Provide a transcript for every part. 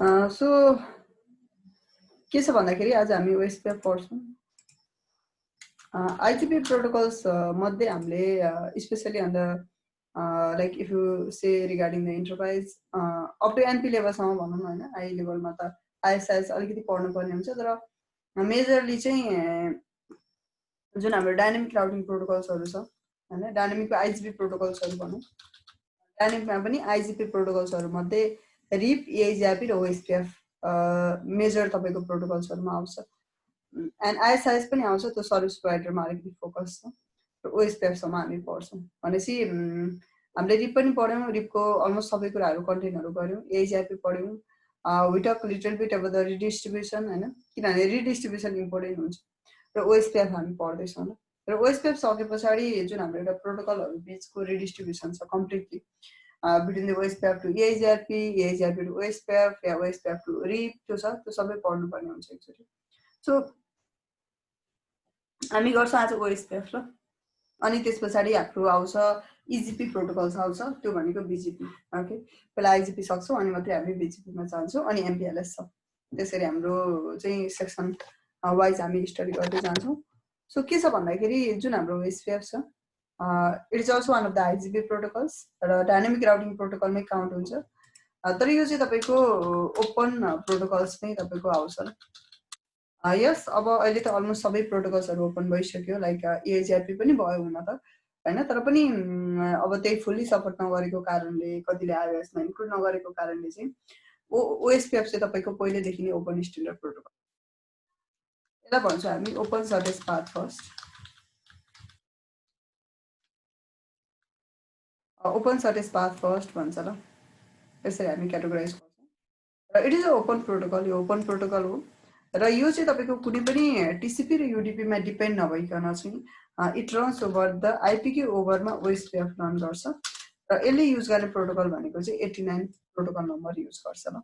So के छ भन्दाखेरि आज हामी ओएसपीएफ पढ्छौँ। आइटिपी प्रोटोकल्स मध्ये हामीले specially on the like if you say regarding the enterprise up to NP लेभलसम्म भनौँ न, होइन। हाई लेभलमा त आइएसआइएस अलिकति पढ्नुपर्ने हुन्छ, तर मेजरली चाहिँ जुन हाम्रो डाइनामिक राउटिङ प्रोटोकल्सहरू छ, होइन, डाइनामिकको आइजिपी प्रोटोकल्सहरू भनौँ, डाइनामिकमा पनि आइजिपी प्रोटोकल्सहरू मध्ये रिप, एआइजिआरपी र ओएसपीएफ मेजर तपाईँको प्रोटोकल्सहरूमा आउँछ। एन्ड आइएसआइएस पनि आउँछ, त्यो सर्भिस प्रोभाइडरमा अलिकति फोकस छ र ओएसपीएफसम्म हामी पढ्छौँ। भनेपछि हामीले रिप पनि पढ्यौँ, रिपको अलमोस्ट सबै कुराहरू कन्टेन्टहरू गऱ्यौँ, एआइजिआरपी पढ्यौँ, वी टक लिटल बिट अब द रिडिस्ट्रिब्युसन, होइन, किनभने रिडिस्ट्रिब्युसन इम्पोर्टेन्ट हुन्छ, र ओएसपीएफ हामी पढ्दैछौँ। र ओएसपीएफ सके पछाडि जुन हाम्रो एउटा प्रोटोकलहरू बिचको रिडिस्ट्रिब्युसन छ completely between the OSPF to EIGRP, EIGRP to OSPF या ओएसपीएफ टु रिप, त्यो छ, त्यो सबै पढ्नुपर्ने हुन्छ एकचोटि। सो हामी गर्छौँ आज ओएसपीएफ ल, अनि त्यस पछाडि हाम्रो आउँछ इजिपी प्रोटोकल्स आउँछ, त्यो भनेको बिजिपी। ओके, पहिला आइजिपी सक्छौँ अनि मात्रै हामी बिजिपीमा जान्छौँ, अनि एमपिएलएस छ। त्यसरी हाम्रो चाहिँ सेक्सन वाइज हामी स्टडी गर्दै जान्छौँ। सो के छ भन्दाखेरि जुन हाम्रो ओएसपीएफ छ, it is also one of the IGP protocols र डाइनामिक राउटिङ प्रोटोकलमै काउन्ट हुन्छ, तर यो चाहिँ तपाईँको ओपन प्रोटोकल्स नै तपाईँको आउँछ। यस, अब अहिले त अलमोस्ट सबै प्रोटोकल्सहरू ओपन भइसक्यो, लाइक एआइजिआरपी पनि भयो हुन त, होइन, तर पनि अब त्यही फुल्ली सपोर्ट नगरेको कारणले, कतिले आइओएसमा इन्क्लुड नगरेको कारणले चाहिँ ओएसपीएफ चाहिँ तपाईँको पहिलेदेखि नै ओपन स्ट्यान्डर्ड प्रोटोकल। यसलाई भन्छौँ हामी open shortest path first. Open shortest path first भन्छ ल, यसरी हामी क्याटेगोराइज गर्छौँ। र it is a open protocol, यो ओपन प्रोटोकल हो, र यो चाहिँ तपाईँको कुनै पनि टिसिपी र युडिपीमा डिपेन्ड नभइकन चाहिँ इट रन्स ओभर द आइपीकै ओभरमा ओएसपीएफ रन गर्छ, र यसले युज गर्ने प्रोटोकल भनेको चाहिँ 89 प्रोटोकल नम्बर युज गर्छ ल।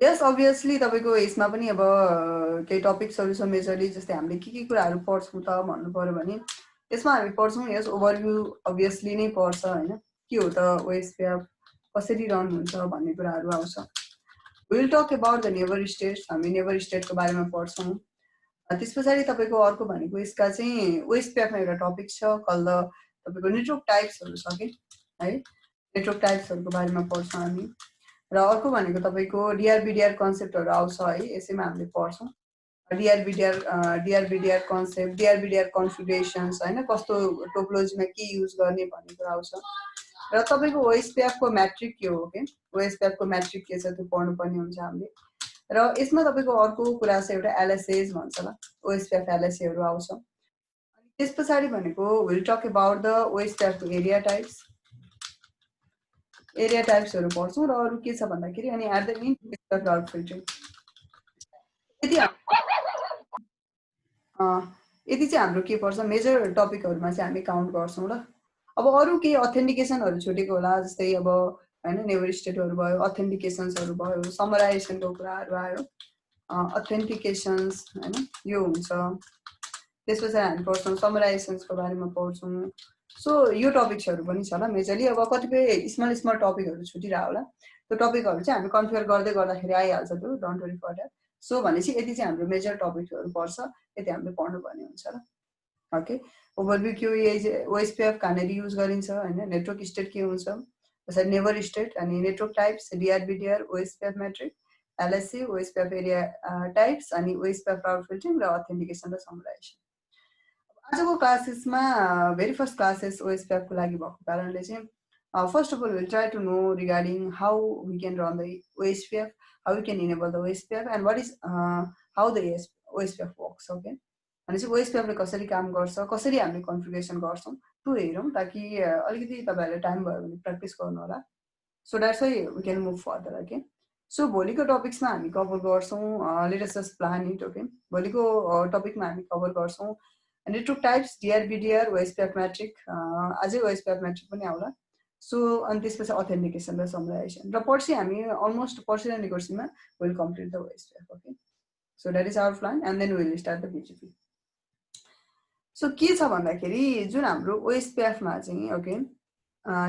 यस, अभियसली तपाईँको यसमा पनि अब केही टपिक्सहरू छ मेजरली, जस्तै हामीले के कुराहरू पढ्छौँ त भन्नु पऱ्यो भने यसमा हामी पढ्छौँ, यस ओभरभ्यू अभियसली नै पर्छ, होइन, के हो त ओएसपीएफ, कसरी रन हुन्छ भन्ने कुराहरू आउँछ। Will talk about the neighbour states, हामी नेबर स्टेटको बारेमा पढ्छौँ। त्यस पछाडि तपाईँको अर्को भनेको यसका चाहिँ ओएसपीएफमा एउटा टपिक छ कल द तपाईँको नेटवर्क टाइप्सहरू छ कि, है, नेटवर्क टाइप्सहरूको बारेमा पढ्छौँ हामी। र अर्को भनेको तपाईँको डिआरबिडिआर कन्सेप्टहरू आउँछ, है, यसैमा हामीले पढ्छौँ। डिआरबिडिआर कन्सेप्ट, डिआरबिडिआर कन्फिगरेसन्स, होइन, कस्तो टोपोलोजीमा के युज गर्ने भन्ने कुरा आउँछ। र तपाईँको ओएसपीएफको म्याट्रिक के हो, के ओएसपीएफको म्याट्रिक के छ त्यो पढ्नुपर्ने हुन्छ हामीले। र यसमा तपाईँको अर्को कुरा छ एउटा एलएसएज भन्छ ल, ओएसपीएफ एलएसएहरू आउँछ। अनि त्यस पछाडि भनेको विल टक अबाउट द ओएसपीएफको एरिया टाइप्स, एरिया टाइप्सहरू पढ्छौँ। र अरू के छ भन्दाखेरि अनि at the end dark filtering, यति चाहिँ हाम्रो के पर्छ मेजर टपिकहरूमा चाहिँ हामी काउन्ट गर्छौँ ल। अब अरू केही अथेन्टिकेसनहरू छुटेको होला, जस्तै अब, होइन, नेबर स्टेटहरू भयो, अथेन्टिकेसन्सहरू भयो, समराइजेसनको कुराहरू आयो, अथेन्टिकेसन्स, होइन, यो हुन्छ। त्यस पछाडि हामी पढ्छौँ समराइजेसन्सको बारेमा पढ्छौँ। सो यो टपिक्सहरू पनि छ ल मेजरली। अब कतिपय स्मल स्मल टपिकहरू छुटिरह होला, त्यो टपिकहरू चाहिँ हामी कन्फिगर गर्दै गर्दाखेरि आइहाल्छ, त्यो डोन्ट वरी फर द्याट। सो भनेपछि यति चाहिँ हाम्रो मेजर टपिकहरू पर्छ, यति हामीले पढ्नुपर्ने हुन्छ ल। ओके, ओभरभ्यू के ओएसपीएफ कहाँनिर युज गरिन्छ, होइन, नेटवर्क स्टेट के हुन्छ, त्यसरी नेबर स्टेट, अनि network types, DR BDR, OSPF metric, LSC, OSPF area types, अनि ओएसपीएफ राउट फिल्टरिङ र अथेन्टिकेसन र समराइजेसन। आजको क्लासेसमा भेरी फर्स्ट क्लासेस ओएसपीएफको लागि भएको कारणले चाहिँ first of all will try to know regarding how we can run the OSPF, how we can enable the OSPF, and what is how the OSPF works. Okay, भनेपछि ओएसपीएफले कसरी काम गर्छ, कसरी हामीले कन्फिगरेसन गर्छौँ त्यो हेरौँ, ताकि अलिकति तपाईँहरूले टाइम भयो भने प्र्याक्टिस गर्नु होला। So that's why we can move further. Okay, so भोलिको टपिक्समा हामी कभर गर्छौँ, let us just plan it. Okay, भोलिको टपिकमा हामी कभर गर्छौँ network types, DR BDR, OSPF metric, अझै ओएसपीएफ म्याट्रिक पनि आउला। सो अनि त्यसपछि अथेन्टिकेसन र समराइजेसन, र पर्सि हामी अलमोस्ट पर्सि र निकोर्सीमा will complete the OSPF. Okay, so that is our plan, and then will start the BGP. सो के छ भन्दाखेरि जुन हाम्रो ओएसपीएफमा चाहिँ, okay,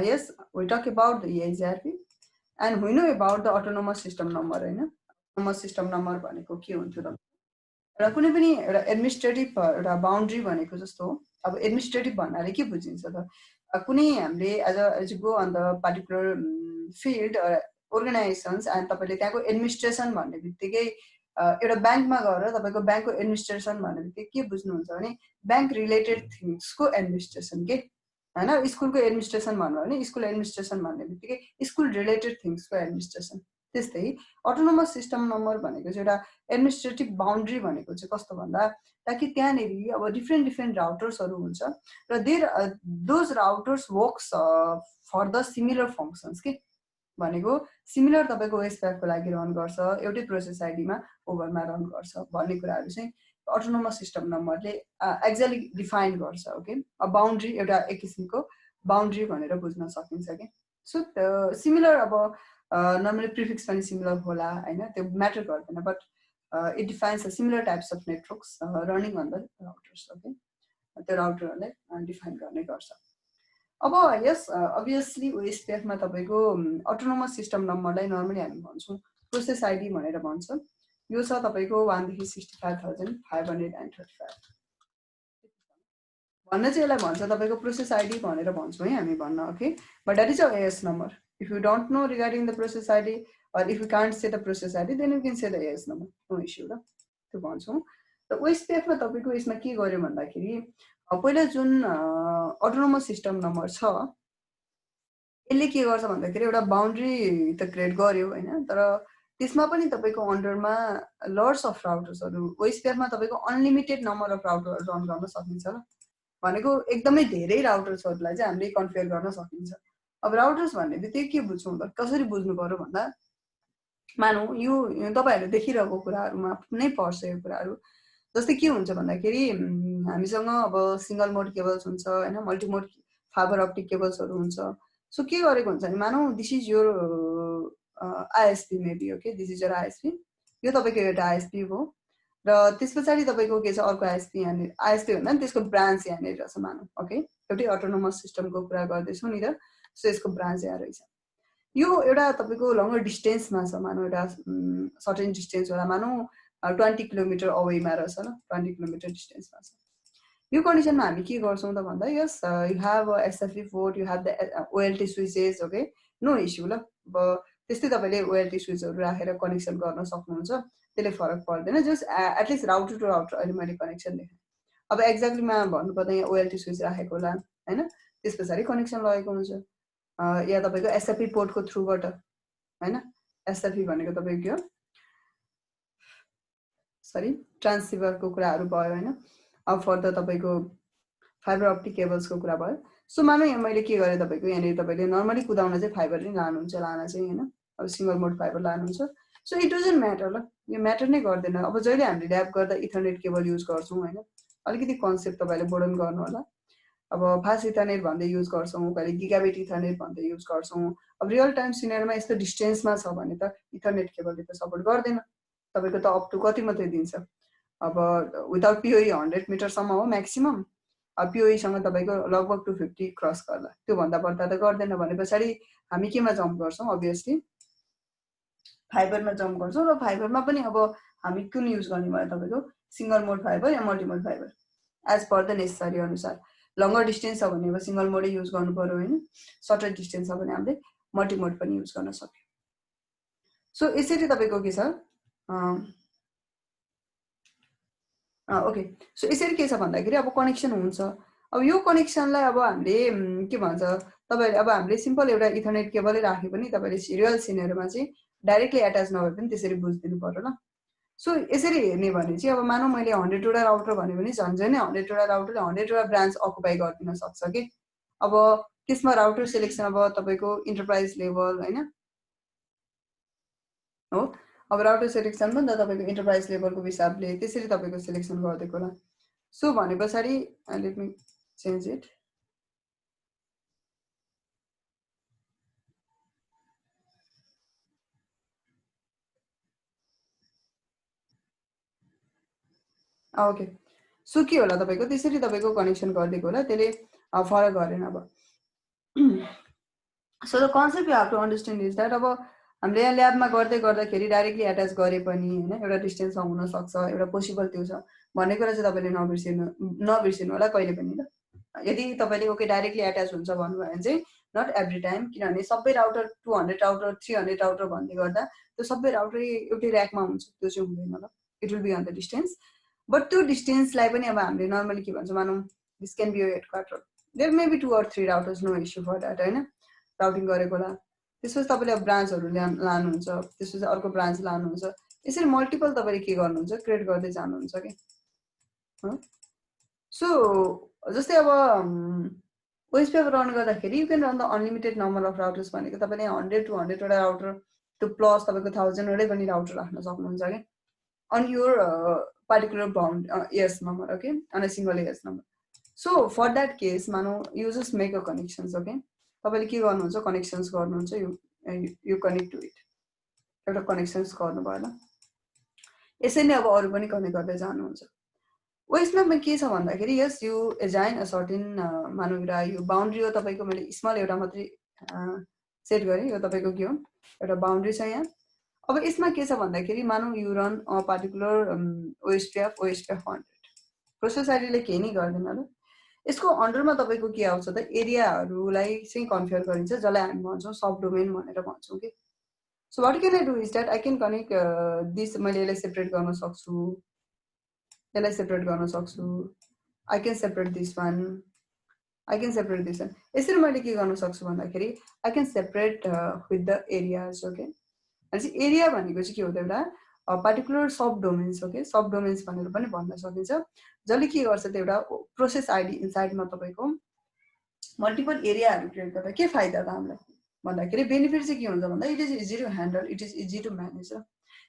yes, we talk about the EIGRP, and we know about the autonomous system number हैन autonomous system number भनेको के हुन्थ्यो त र कुनै पनि एउटा एडमिनिस्ट्रेटिभ एउटा बाउन्ड्री भनेको जस्तो हो अब एडमिनिस्ट्रेटिभ भन्नाले के बुझिन्छ त कुनै हामीले as go on the particular field organisations and तपाईँले त्यहाँको एडमिनिस्ट्रेसन भन्ने बित्तिकै एउटा ब्याङ्कमा गएर तपाईँको ब्याङ्कको एडमिनिस्ट्रेसन भन्ने बित्तिकै के बुझ्नुहुन्छ भने ब्याङ्क रिलेटेड थिङ्सको एडमिनिस्ट्रेसन के होइन स्कुलको एडमिनिस्ट्रेसन भन्नुभयो भने स्कुल एडमिनिस्ट्रेसन भन्ने बित्तिकै स्कुल रिलेटेड थिङ्सको एडमिनिस्ट्रेसन त्यस्तै अटोनोमस सिस्टम नम्बर भनेको चाहिँ एउटा एडमिनिस्ट्रेटिभ बााउन्ड्री भनेको चाहिँ कस्तो भन्दा ताकि त्यहाँनिर अब डिफ्रेन्ट डिफ्रेन्ट राउटर्सहरू हुन्छ र those routers works for the similar functions के भनेको सिमिलर तपाईँको ओएसपीएफको लागि रन गर्छ एउटै प्रोसेस आइडीमा ओभरमा रन गर्छ भन्ने कुराहरू चाहिँ अटोनोमस सिस्टम नम्बरले एक्ज्याक्टली डिफाइन गर्छ ओके बााउन्ड्री एउटा एक किसिमको बााउन्ड्री भनेर बुझ्न सकिन्छ कि सो सिमिलर अब नर्मली प्रिफिक्स पनि सिमिलर होला होइन त्यो म्याटर गर्दैन but it defines similar types of networks running on the routers okay त्यो राउटरहरूलाई डिफाइन गर्ने गर्छ अब यस अभियसली ओएसपीएफमा तपाईँको अटोनोमस सिस्टम नम्बरलाई नर्मली हामी भन्छौँ प्रोसेस आइडी भनेर भन्छ यो छ तपाईँको 1 देखि 65,535 भन्न चाहिँ यसलाई भन्छ तपाईँको प्रोसेस आइडी भनेर भन्छौँ है हामी भन्न okay but that is a as number if you don't know regarding the process ID or if you can't say the process ID then you can say the AS number no issue ल त्यो भन्छौँ र OSPF मा तपाईको यसमा के गर्यो भन्दाखेरि पहिला जुन अटोनोमस सिस्टम नम्बर छ यसले के गर्छ भन्दाखेरि एउटा बाउन्ड्री त क्रिएट गर्यो हैन तर त्यसमा पनि तपाईको अन्डरमा लट्स अफ राउटर्सहरु ओएसपीएफ मा तपाईको अनलिमिटेड नम्बर अफ राउटरहरु रन गर्न सकिन्छ ल भनेको एकदमै धेरै राउटर्सहरुलाई चाहिँ हामीले कन्फिगर गर्न सकिन्छ अब राउटर्स भन्ने बित्तिकै के बुझ्छौं त कसरी बुझ्नु पर्यो भन्दा मानौ यो तपाईहरुले देखिरहेको कुराहरुमा नै पर्छ यो कुराहरु जस्तै के हुन्छ भन्दाखेरि हामीसँग अब सिंगल मोड केबल्स हुन्छ हैन मल्टी मोड फाइबर अप्टिक केबल्सहरु हुन्छ सो के गरेको हुन्छ नि मानौ this is your ISP maybe okay this is your ISP यो तपाईको एउटा आईएसपी हो र त्यसपछि तपाईको के छ अर्को आईएसपी यहाँ आईएसपी भन्दा नि त्यसको ब्रान्च यहाँ रहेछ मानौ ओके एउटै अटोनोमस सिस्टमको कुरा गर्दैछौं नि त सो यसको ब्रान्च यहाँ रहेछ यो एउटा तपाईको लङ्गर डिस्टेन्समा छ मानौ एउटा सर्टेन डिस्टेन्स होला मानौ 20 किलोमिटर अवेमा रहेछ ल 20 किलोमिटर डिस्टेन्समा छ यो कन्डिसनमा हामी के गर्छौं त भन्दा yes you have a SFE port you have the OLT switches okay no issue ल अब त्यस्तै तपाईले ओएलटी स्विचहरु राखेर कनेक्सन गर्न सक्नुहुन्छ त्यसले फरक पर्दैन just at least router to router अहिले मैले कनेक्सन देखेँ अब एक्ज्याक्टलीमा भन्नुपर्दा यहाँ ओएलटी स्विच राखेको होला हैन त्यसपछि कनेक्सन लगेको हुन्छ या तपाईको एसएफई पोर्टको थ्रुबाट हैन एसएफई भनेको तपाईको के हो सरी ट्रान्ससिभरको कुराहरु भयो हैन अब फर्दर तपाईको फाइबर अप्टिक केबल्सको कुरा भयो सो मानौ यहाँ मैले के गरे तपाईको यहाँ तपाईले नर्मली कुदाउन चाहिँ फाइबर नै लानुहुन्छ लाना चाहिँ हैन अब सिंगल मोड फाइबर लानुहुन्छ सो इट डजन्ट म्याटर ल यो म्याटर नै गर्दैन अब जहिले हामीले ल्याब गर्दा इथरनेट केबल युज गर्छौं हैन अलिकति कन्सेप्ट तपाईले बोर्डन गर्नु होला अब फास्ट इथरनेट भन्दै युज गर्छौं कहिले गिगाबिट इथरनेट भन्दै युज गर्छौं अब रियल टाइम सिनेरियोमा यस्तो डिस्टेन्समा छ भने त इथरनेट केबलले त सपोर्ट गर्दैन तपाईको त अप टु कति मात्रै दिन्छ अब विदाउट पीओई 100 मिटर सम्म हो म्याक्सिमम अब पीओई सँग तपाईको लगभग 250 क्रस गर्ला त्यो भन्दा बढ्ता त गर्दैन भनेपछि हामी केमा जम्प गर्छौं अभियसली फाइबरमा जम्प गर्छौं र फाइबरमा पनि अब हामी कुन युज गर्ने भयो तपाईको सिंगल मोड फाइबर या multi mode fibre as per the necessary अनुसार लङ्गर डिस्टेन्स छ भने अब सिंगल मोडै युज गर्नु पर्यो हैन सर्टर डिस्टेन्स छ भने हामीले मल्टी मोड पनि युज गर्न सक्यौ सो यसरी तपाईको के छ ओके सो यसरी के छ भन्दाखेरि अब कनेक्सन हुन्छ अब यो कनेक्सनलाई अब हामीले के भन्छ तपाईहरुले अब हामीले सिम्पल एउटा इथरनेट केबलै राखे पनि तपाईले सिरियल सिनेरियोमा चाहिँ डाइरेक्टली अट्याच नभए पनि त्यसरी बुझिदिनु पर्यो ल सो यसरी हेर्ने भने चाहिँ अब मानौ मैले 100 वटा राउटर भने पनि झन्झै नै 100 वटा राउटरले 100 वटा ब्रान्च अकुपाई गरिदिन सक्छ के अब त्यसमा राउटर सिलेक्सन अब तपाईको इन्टरप्राइज लेभल हैन हो अब राउटर सिलेक्सन पनि त तपाईको इन्टरप्राइज लेभलको हिसाबले त्यसरी तपाईको सिलेक्सन गर्दिएको होला सो भनेपछि let me change it okay so के होला तपाईको त्यसरी तपाईको कनेक्सन गर्दिएको होला त्यसले फरक गरेन अब so the concept you have to understand is that अब हामीले यहाँ ल्याबमा गर्दै गर्दाखेरि डाइरेक्टली एट्याच गरे पनि होइन एउटा डिस्टेन्समा हुनसक्छ, एउटा पोसिबल त्यो छ भन्ने कुरा चाहिँ तपाईँले नबिर्सिनु होला कहिले पनि ल। यदि तपाईँले ओके डाइरेक्टली एट्याच हुन्छ भन्नुभयो भने चाहिँ नट एभ्री टाइम, किनभने सबै राउटर 200 राउटर 300 राउटर भन्दै गर्दा त्यो सबै राउटर एउटै ऱ्याकमा हुन्छ, त्यो चाहिँ हुँदैन ल। It will be on the distance, but त्यो डिस्टेन्सलाई पनि अब हामीले नर्मली के भन्छ मानौँ दिस क्यान बी यो headquarter, there may be 2 or 3 routers, no issue for that होइन, राउटिङ गरेको होला। त्यसपछि तपाईँले अब ब्रान्चहरू लानुहुन्छ, त्यसपछि अर्को ब्रान्च लानुहुन्छ, यसरी मल्टिपल तपाईँले के गर्नुहुन्छ क्रिएट गर्दै जानुहुन्छ कि। सो जस्तै अब ओएसपी रन गर्दाखेरि you can run the unlimited number of routers भनेको तपाईँले 100 to 100 वटा राउटर त्यो प्लस तपाईँको 1000 वटै पनि राउटर राख्न सक्नुहुन्छ कि on your particular bound AS number, okay, on a single AS number. So for that case, मानौ you just make a connections, okay. तपाईले के गर्नुहुन्छ कनेक्सन्स गर्नुहुन्छ, you connect to it, एउटा कनेक्सन्स गर्नुभयो ल। यसै नै अब अरु पनि कनेक्ट गर्दै जानुहुन्छ। ओएसमा के छ भन्दाखेरि यस यु एजाइन अ सर्टेन मानौ एउटा यो बाउन्ड्री हो तपाईको, मैले स्मल एउटा मात्रै सेट गरे, यो तपाईको के हो एउटा बाउन्ड्री छ यहाँ। अब यसमा के छ भन्दाखेरि मानौ you run a particular OSPF 100, process आइडीले केही नै गर्दैन ल। यसको अन्डरमा तपाईको के आउँछ त एरियाहरूलाई चाहिँ कन्फिगर गरिन्छ, जसलाई हामी भन्छौँ सब डोमेन भनेर भन्छौँ कि। So what can I do is that I can connect this, मैले यसलाई सेपरेट गर्न सक्छु, यसलाई सेपरेट गर्न सक्छु, I can separate this one, I can separate this one. यसरी मैले के गर्न सक्छु भन्दाखेरि I can separate with the areas, okay. अनि एरिया भनेको चाहिँ के हो त एउटा पार्टिकुलर सब डोमेन्स, ओके, सब डोमेन्स भनेर पनि भन्न सकिन्छ, जसले के गर्छ त एउटा प्रोसेस आइडी इनसाइडमा तपाईँको मल्टिपल एरियाहरू क्रिएट गर्दा के फाइदा त हामीलाई भन्दाखेरि बेनिफिट चाहिँ के हुन्छ भन्दा it is easy to handle, it is easy to manage,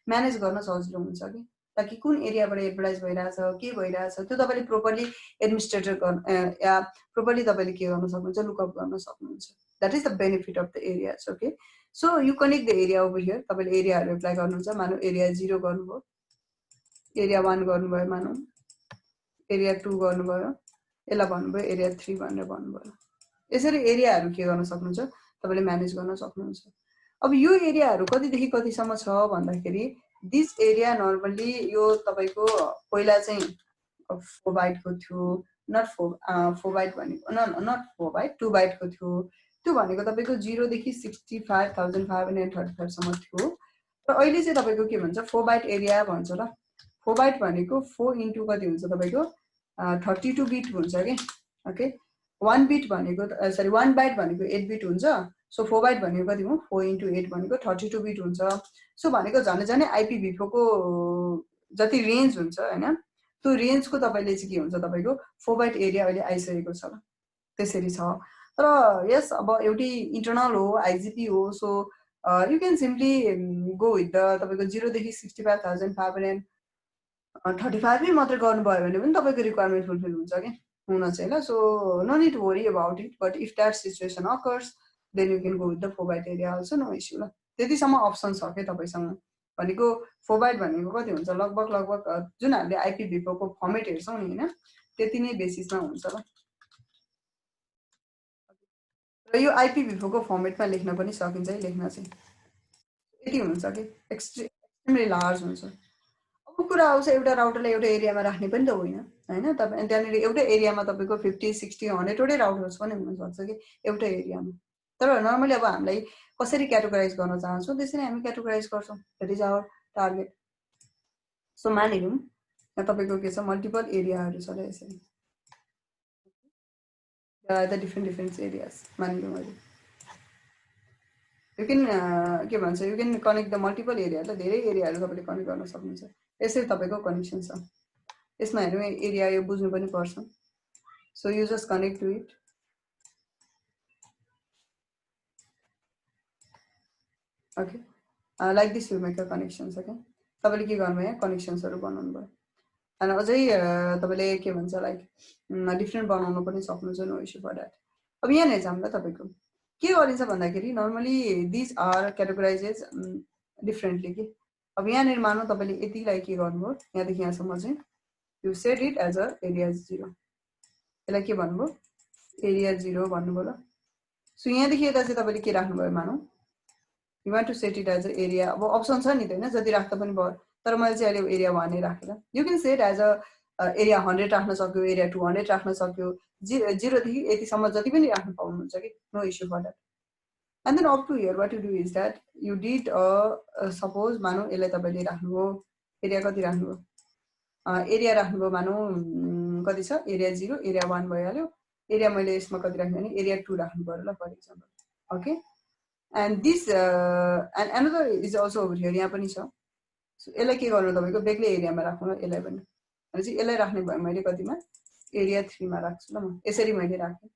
manage गर्न सजिलो हुन्छ कि, ताकि कुन एरियाबाट एडभर्टाइज भइरहेछ के भइरहेछ त्यो तपाईँले प्रोपरली एडमिनिस्ट्रेटर गर्न या प्रोपरली तपाईँले के गर्न सक्नुहुन्छ लुकअप गर्न सक्नुहुन्छ। That is the benefit of the areas, okay. So you connect the area over here, तपाईँले एरियाहरू एप्लाई गर्नुहुन्छ, मानौ एरिया 0 गर्नुभयो, एरिया 1 गर्नुभयो, मानौ एरिया 2 गर्नुभयो, यसलाई भन्नुभयो एरिया 3 भनेर भन्नुभयो। यसरी एरियाहरू के गर्न सक्नुहुन्छ तपाईँले म्यानेज गर्न सक्नुहुन्छ। अब यो एरियाहरू कतिदेखि कतिसम्म छ भन्दाखेरि दिस एरिया नर्मली यो तपाईँको पहिला चाहिँ 4 बाइटको थियो, नट 4 बाइट भनेको नट 4 बाइट 2 बाइटको थियो, त्यो भनेको तपाईँको 0 देखि 65,535 सम्म थियो। र अहिले चाहिँ तपाईँको के भन्छ 4 बाइट एरिया भन्छ ल। 4 बाइट भनेको 4 इन्टु कति हुन्छ तपाईँको 32 बिट हुन्छ कि, ओके। 1 बिट भनेको सरी 1 बाइट भनेको 8 बिट हुन्छ, सो 4 बाइट भनेको कति हो 4 इन्टु 8 भनेको 32 बिट हुन्छ। सो भनेको झन् झनै आइपीभी4 को जति रेन्ज हुन्छ हैन, त्यो रेन्जको तपाईँले चाहिँ के हुन्छ तपाईँको 4 बाइट एरिया अहिले आइसकेको छ, त्यसरी छ। तर यस अब एउटै इन्टरनल हो, आइजिपी हो, so you can simply go with the तपाईँको 0 देखि 65,535 मात्रै गर्नुभयो भने पनि तपाईँको रिक्वायरमेन्ट फुलफिल हुन्छ कि हुन चाहिँ ल। So no need worry about it, but if that situation occurs then you can go with the 4 byte area also, no issue ल। त्यतिसम्म अप्सन छ कि तपाईँसँग, भनेको 4 बाइट भनेको कति हुन्छ लगभग जुन हामीले आइपीभी4 को फर्मेट हेर्छौँ नि हैन, त्यति नै बेसिसमा हुन्छ ल। र यो आइपीभी4 को फर्मेटमा लेख्न पनि सकिन्छ है, लेख्न चाहिँ यति हुन्छ कि एक्सट्रिमली लार्ज हुन्छ। अब कुरा आउँछ एउटा राउटरलाई एउटा एरियामा राख्ने पनि त होइन हैन, तपाईँ त्यहाँनिर एउटा एरियामा तपाईँको 50, 60, 100 वटै राउटर्स पनि हुनसक्छ कि एउटा एरियामा। तर नर्मली अब हामीलाई कसरी क्याटेगोराइज गर्न चाहन्छौँ त्यसरी हामी क्याटेगोराइज गर्छौँ, that is our target. So मानिलिउँ तपाईँको के छ मल्टिपल एरियाहरू छ र यसरी द डिफ्रेन्ट एरियाज मानिलिउँ अहिले यु क्यान के भन्छ you can connect the multiple एरियाहरूलाई, धेरै एरियाहरू तपाईँले कनेक्ट गर्न सक्नुहुन्छ। यसरी तपाईँको कनेक्सन छ। यसमा हेर्नु एरिया यो बुझ्नु पनि पर्छ। So you just connect to it, okay, like this you make the connections, okay. तपाईँले के गर्नुभयो यहाँ कनेक्सन्सहरू बनाउनु भयो, अनि अझै तपाईँले के भन्छ लाइक डिफ्रेन्ट बनाउनु पनि सक्नुहुन्छ, नो इस्यु फर द्याट। अब यहाँनिर जाऊँ ल, तपाईँको के गरिन्छ भन्दाखेरि नर्मली दिज आर क्याटेगोराइजेस डिफ्रेन्टली कि। अब यहाँनिर मानौँ तपाईँले यतिलाई के गर्नुभयो यहाँदेखि यहाँसम्म चाहिँ you set it as a area 0, यसलाई के भन्नुभयो एरिया 0 भन्नुभयो ल। सो यहाँदेखि यता चाहिँ तपाईँले के राख्नुभयो मानौँ you want to set it as a area अब अप्सन छ नि त होइन जति राख्दा पनि भयो तर मैले चाहिँ अहिले एरिया 1 नै राखेर you can set as a area 100 राख्न सक्यो एरिया 200 राख्न सक्यो 0 देखि यतिसम्म जति पनि राख्न पाउनुहुन्छ कि no issue for that and then up to here what you do is that you did suppose मानौँ यसलाई तपाईँले राख्नुभयो एरिया कति राख्नुभयो एरिया राख्नुभयो मानौँ कति छ एरिया 0 एरिया 1 भइहाल्यो एरिया मैले यसमा कति राख्ने भने एरिया 2 राख्नु पर्यो ल for example okay and this and another is also over here यहाँ पनि छ सो यसलाई के गर्नु तपाईँको बेग्लै एरियामा राख्नु ल यसलाई पनि भनेपछि यसलाई राख्ने भयो मैले कतिमा एरिया 3 मा राख्छु ल म यसरी मैले राखेँ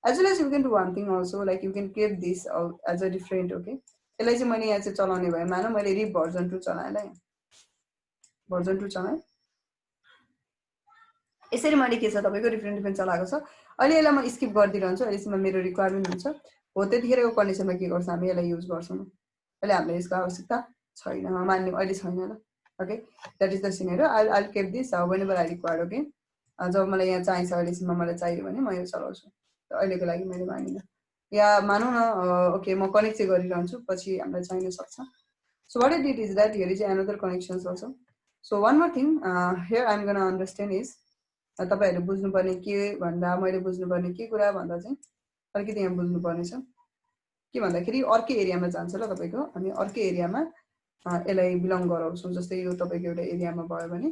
as well as you can do one thing also like you can create this as a different okay यसलाई चाहिँ मैले यहाँ चाहिँ चलाउने भए मानौँ मैले रिप भर्जन 2 चलाएँ ल भर्जन 2 चलाएँ यसरी मैले के छ तपाईँको डिफरेन्ट चलाएको छ अहिले यसलाई म स्किप गरिदिइरहन्छु अहिलेसम्म मेरो रिक्वायरमेन्ट हुन्छ हो त्यतिखेरको कन्डिसनमा के गर्छ हामी यसलाई युज गर्छौँ अहिले हामीलाई यसको आवश्यकता छैन मान्ने अहिले छैन ल okay that is the scenario I keep this whenever I require okay जब मलाई यहाँ चाहिन्छ अहिलेसम्म मलाई चाहियो भने म यो चलाउँछु अहिलेको लागि मैले मानिनँ या मानौँ न ओके म कनेक्ट चाहिँ गरिरहन्छु पछि हामीलाई चाहिन सक्छ so what it did is that here is another connections also so one more thing here I am gonna understand is तपाईँहरूले बुझ्नुपर्ने के भन्दा मैले बुझ्नुपर्ने के कुरा भन्दा चाहिँ अलिकति यहाँ बुझ्नुपर्ने छ के भन्दाखेरि अर्कै एरियामा जान्छ ल तपाईँको हामी अर्कै एरियामा यसलाई बिलङ गराउँछौँ जस्तै यो तपाईँको एउटा एरियामा भयो भने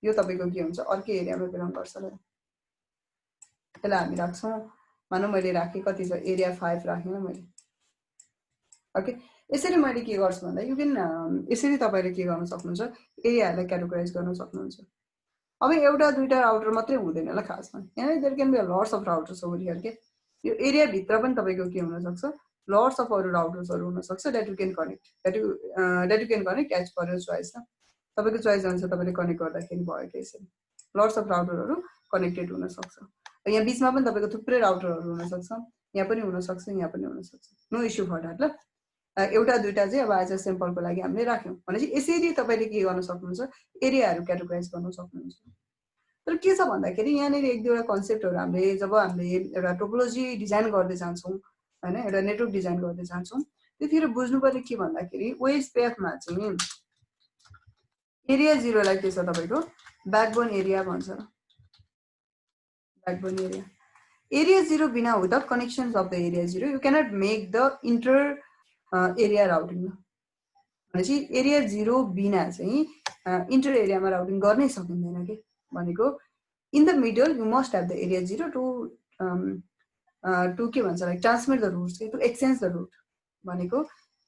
यो तपाईँको के हुन्छ अर्कै एरियामा बिलङ गर्छ ल यसलाई हामी राख्छौँ मानौँ मैले राखेँ कति छ एरिया 5 राखेँ ल मैले ओके यसरी मैले के गर्छु भन्दा यु क्यान यसरी तपाईँले के गर्न सक्नुहुन्छ एरियाहरूलाई क्याटेगोराइज गर्न सक्नुहुन्छ अब एउटा दुईटा राउटर मात्रै हुँदैन ल खासमा यहाँ there can be lots of routers over here के यो एरियाभित्र पनि तपाईँको के हुनसक्छ लट्स अफ अरू राउटर्सहरू हुनसक्छ that you can connect that you can connect as per your choice ल तपाईँको चोइस अनुसार तपाईँले कनेक्ट गर्दाखेरि भयो कि यसरी लट्स अफ राउटरहरू कनेक्टेड हुनसक्छ यहाँ बिचमा पनि तपाईँको थुप्रै राउटरहरू हुनसक्छ यहाँ पनि हुनसक्छ यहाँ पनि हुनसक्छ नो इस्यु फर द्याट ल एउटा दुईटा चाहिँ अब एज अ सिम्पलको लागि हामीले राख्यौँ भनेपछि यसरी तपाईँले के गर्न सक्नुहुन्छ एरियाहरू क्याटेगोराइज गर्न सक्नुहुन्छ तर के छ भन्दाखेरि यहाँनिर एक दुईवटा कन्सेप्टहरू हामीले जब हामीले एउटा टोपोलोजी डिजाइन गर्दै जान्छौँ होइन एउटा नेटवर्क डिजाइन गर्दै जान्छौँ त्यतिखेर बुझ्नुपर्ने के भन्दाखेरि ओएसपीएफमा चाहिँ एरिया 0 लाई के छ तपाईँको ब्याकबोन एरिया भन्छ ब्याकबोन एरिया 0 बिना without connections of the area 0 you cannot make the inter area routing भनेपछि एरिया 0 बिना चाहिँ इन्टर एरियामा राउटिङ गर्नै सकिँदैन के भनेको in the middle you must have the area 0 to के भन्छ like transmit the routes to exchange the route भनेको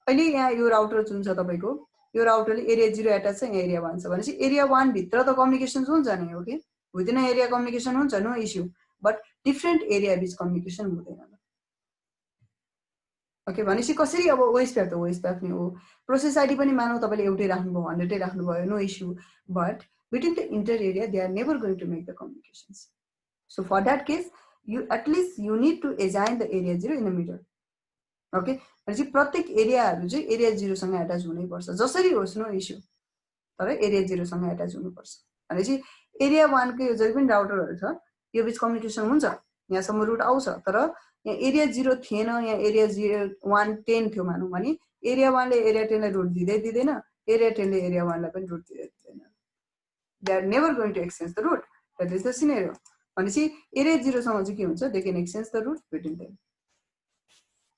अहिले यहाँ यो राउटर जुन छ तपाईँको यो राउटरले एरिया 0 एट्याच छ यहाँ एरिया 1 छ भनेपछि एरिया 1 भित्र त कम्युनिकेसन हुन्छ नि हो कि विदिन एरिया कम्युनिकेसन हुन्छ no issue but different area बिच कम्युनिकेसन हुँदैन ओके भनेपछि कसरी अब ओएसपीएफ त ओएसपीएफ नै हो प्रोसेस आइडी पनि मानौ तपाईँले एउटै राख्नुभयो 100 राख्नुभयो no issue but between the inter area they are never going to make the communications so for that case you at least you need to assign the area 0 in the middle okay भनेपछि प्रत्येक एरियाहरु चाहिँ area 0 सँग attach हुनै पर्छ जसरी होस् no issue तर area 0 सँग अट्याच हुनु पर्छ भनेपछि एरिया 1 को जति पनि राउटरहरु छ यो बीच कम्युनिकेसन हुन्छ यहाँसम्म रुट आउँछ तर यहाँ एरिया 0 थिएन यहाँ एरिया 1 10 थियो मानौं भने एरिया 1 ले एरिया 10 लाई रुट दिदैन एरिया 10 ले एरिया 1 लाई पनि root दिदैन they are never going to exchange the root that is the scenario भनेपछि एरिया 0 सँग चाहिँ के हुन्छ they can exchange the route between them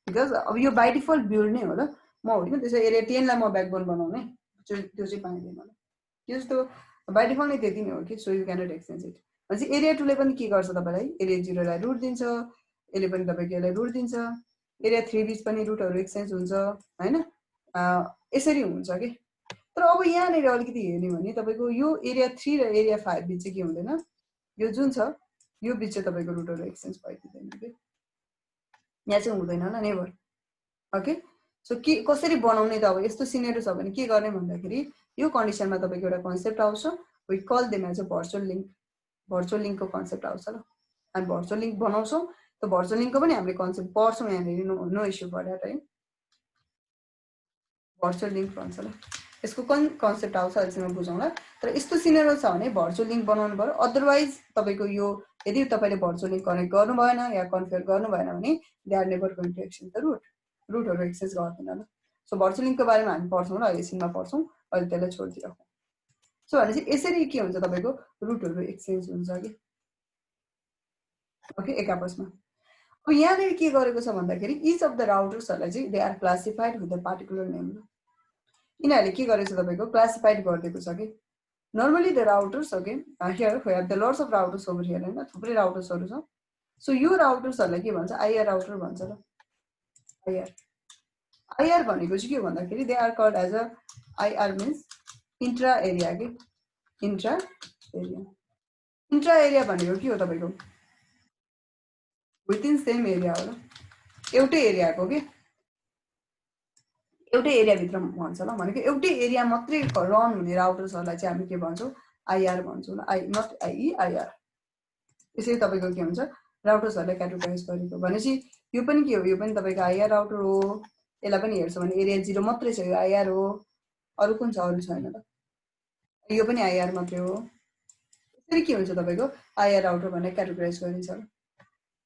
because अब यो बाइ डिफल्ट बिल्ड नै हो ल म होइन त्यसै एरिया 10 लाई म ब्याकबोन बनाउने त्यो चाहिँ पाइँदैन ल त्यो जस्तो बाइ डिफल्ट नै त्यति नै हो कि so you cannot exchange it भनेपछि एरिया 2 ले पनि के गर्छ तपाईलाई एरिया 0 लाई रुट दिन्छ यसले पनि तपाईको यसलाई रुट दिन्छ एरिया 3 बीच पनि रुटहरु एक्सचेन्ज हुन्छ हैन यसरी हुन्छ के तर अब यहाँनिर अलिकति हेर्ने भने तपाईको यो एरिया 3 र एरिया 5 बीच चाहिँ के हुँदैन यो जुन छ यो बीच चाहिँ तपाईको रुटहरु एक्सचेन्ज भइदिदैन के यहाँ चाहिँ हुँदैन ल नेभर ओके सो के कसरी बनाउने त अब यस्तो सिनेरियो छ भने के गर्ने भन्दाखेरि यो कन्डिसनमा तपाईको एउटा कन्सेप्ट आउँछ we call them as a virtual link को कन्सेप्ट आउँछ ल हामी भर्चुअल लिंक बनाउँछौं त भर्चुअल लिंक को पनि हामीले कन्सेप्ट पढ्छौं यहाँ नो इस्यु फर दैट है भर्चुअल लिंक भन्छ ल यसको कन्सेप्ट आउँछ अहिलेसम्म बुझौँला। तर यस्तो सिनेरियो छ भने भर्चुअल लिङ्क बनाउनु पर्यो, अदरवाइज तपाईँको यो यदि तपाईँले भर्चुअल लिङ्क कनेक्ट गर्नु भएन या कन्फिगर गर्नु भएन भने they are never going to access the रुटहरू एक्सेस गर्दैन ल। सो भर्चुअल लिङ्कको बारेमा हामी पढ्छौँ र अहिले एकछिनमा पढ्छौँ, अहिले त्यसलाई छोडिदिइराखौँ। सो भनेपछि यसरी के हुन्छ तपाईँको रुटहरू एक्सचेन्ज हुन्छ कि ओके एक आपसमा। अब यहाँनिर के गरेको छ भन्दाखेरि इच अफ द राउटर्सहरूलाई चाहिँ दे आर classified with the particular name. यिनीहरूले के गरेको छ तपाईँको क्लासिफाइड गरिदिएको छ कि normally the routers okay here we have the lots of routers over here हैन, थुप्रै राउटर्सहरू छ। सो यो राउटर्सहरूलाई के भन्छ आईआर राउटर भन्छ ल। आईआर भनेको चाहिँ के भन्दाखेरि they are called as a IR means intra area के इन्ट्रा एरिया भनेको के हो तपाईँको विदिन सेम एरिया हो ल, एउटै एरियाको के एउटै एरियाभित्र भन्छ ल। भनेको एउटै एरिया मात्रै रन हुने राउटर्सहरूलाई चाहिँ हामी के भन्छौँ आईआर भन्छौँ ल, नट आइई आईआर। त्यसरी तपाईँको के हुन्छ राउटर्सहरूलाई क्याटेगोराइज गरेको भनेपछि यो पनि के हो, यो पनि तपाईँको आईआर राउटर हो। यसलाई पनि हेर्छ भने एरिया 0 मात्रै छ, यो आईआर हो। अरू कुन छ, अरू छैन त, यो पनि आईआर मात्रै हो। त्यसरी के हुन्छ तपाईँको आईआर राउटर भनेर क्याटेगोराइज गरिन्छ ल।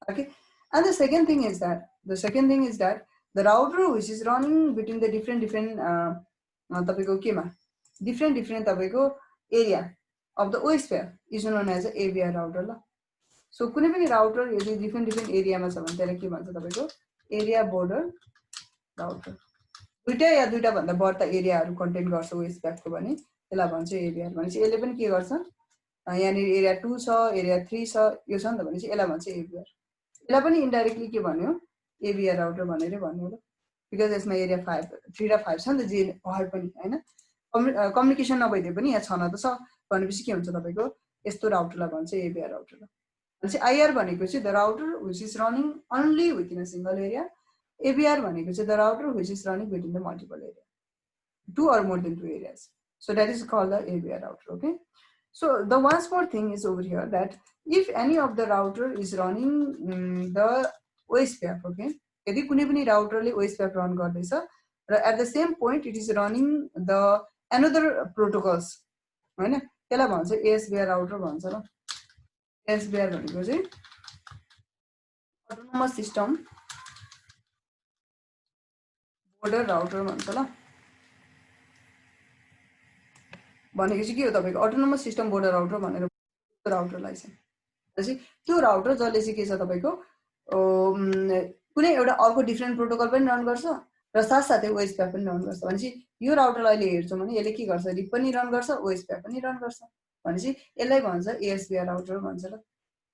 Okay and the second thing is that the router which is running between the different तपाईँको केमा different तपाईँको area of the OSPF is known as a AVR router ल। सो कुनै पनि राउटर यदि different एरियामा छ भने त्यसलाई के भन्छ तपाईँको एरिया बोर्डर राउटर। दुईटा भन्दा बढ्ता एरियाहरू कन्टेन गर्छ OSPF को भने त्यसलाई भन्छ एभीआर। भनेपछि यसले पनि के गर्छ यहाँनिर एरिया 2 छ, एरिया 3 छ, यो छ नि त, भनेपछि यसलाई भन्छ एभीआर। यसलाई पनि इन्डाइरेक्टली के भन्यो एभीआर राउटर भनेरै भन्यो ल, बिकज यसमा एरिया 3 र 5 छ नि त, जे भए पनि हैन कम्युनिकेसन नभइदिए पनि यहाँ छन त छ भनेपछि के हुन्छ तपाईँको यस्तो राउटरलाई भन्छ एभीआर राउटर। भनेपछि आईआर भनेको चाहिँ the router which is running only within a single area, ABR भनेको चाहिँ the router which is running within the multiple area, 2 or more than 2 areas. So that is called the AVR router. Okay. So the one more thing is over here that if any of the router is running the OSPF, okay, यदि कुनै पनि राउटरले OSPF run गर्दैछ र at the same point it is running the another protocols हैन, त्यसलाई भन्छ ASBR router भन्छ ल। ASBR भनेको चाहिँ अटोनोमस सिस्टम बोर्डर राउटर भन्छ ल। भनेको चाहिँ के हो तपाईँको अटोनोमस सिस्टम बोर्डर राउटर भनेर राउटरलाई चाहिँ त्यो राउटर जसले चाहिँ के छ तपाईँको कुनै एउटा अर्को डिफ्रेन्ट प्रोटोकल पनि रन गर्छ र साथसाथै OSPF पनि रन गर्छ। भनेपछि यो राउटरलाई अहिले हेर्छौँ भने यसले के गर्छ रिप पनि रन गर्छ OSPF पनि रन गर्छ, भनेपछि यसलाई भन्छ ASBR राउटर भन्छ ल।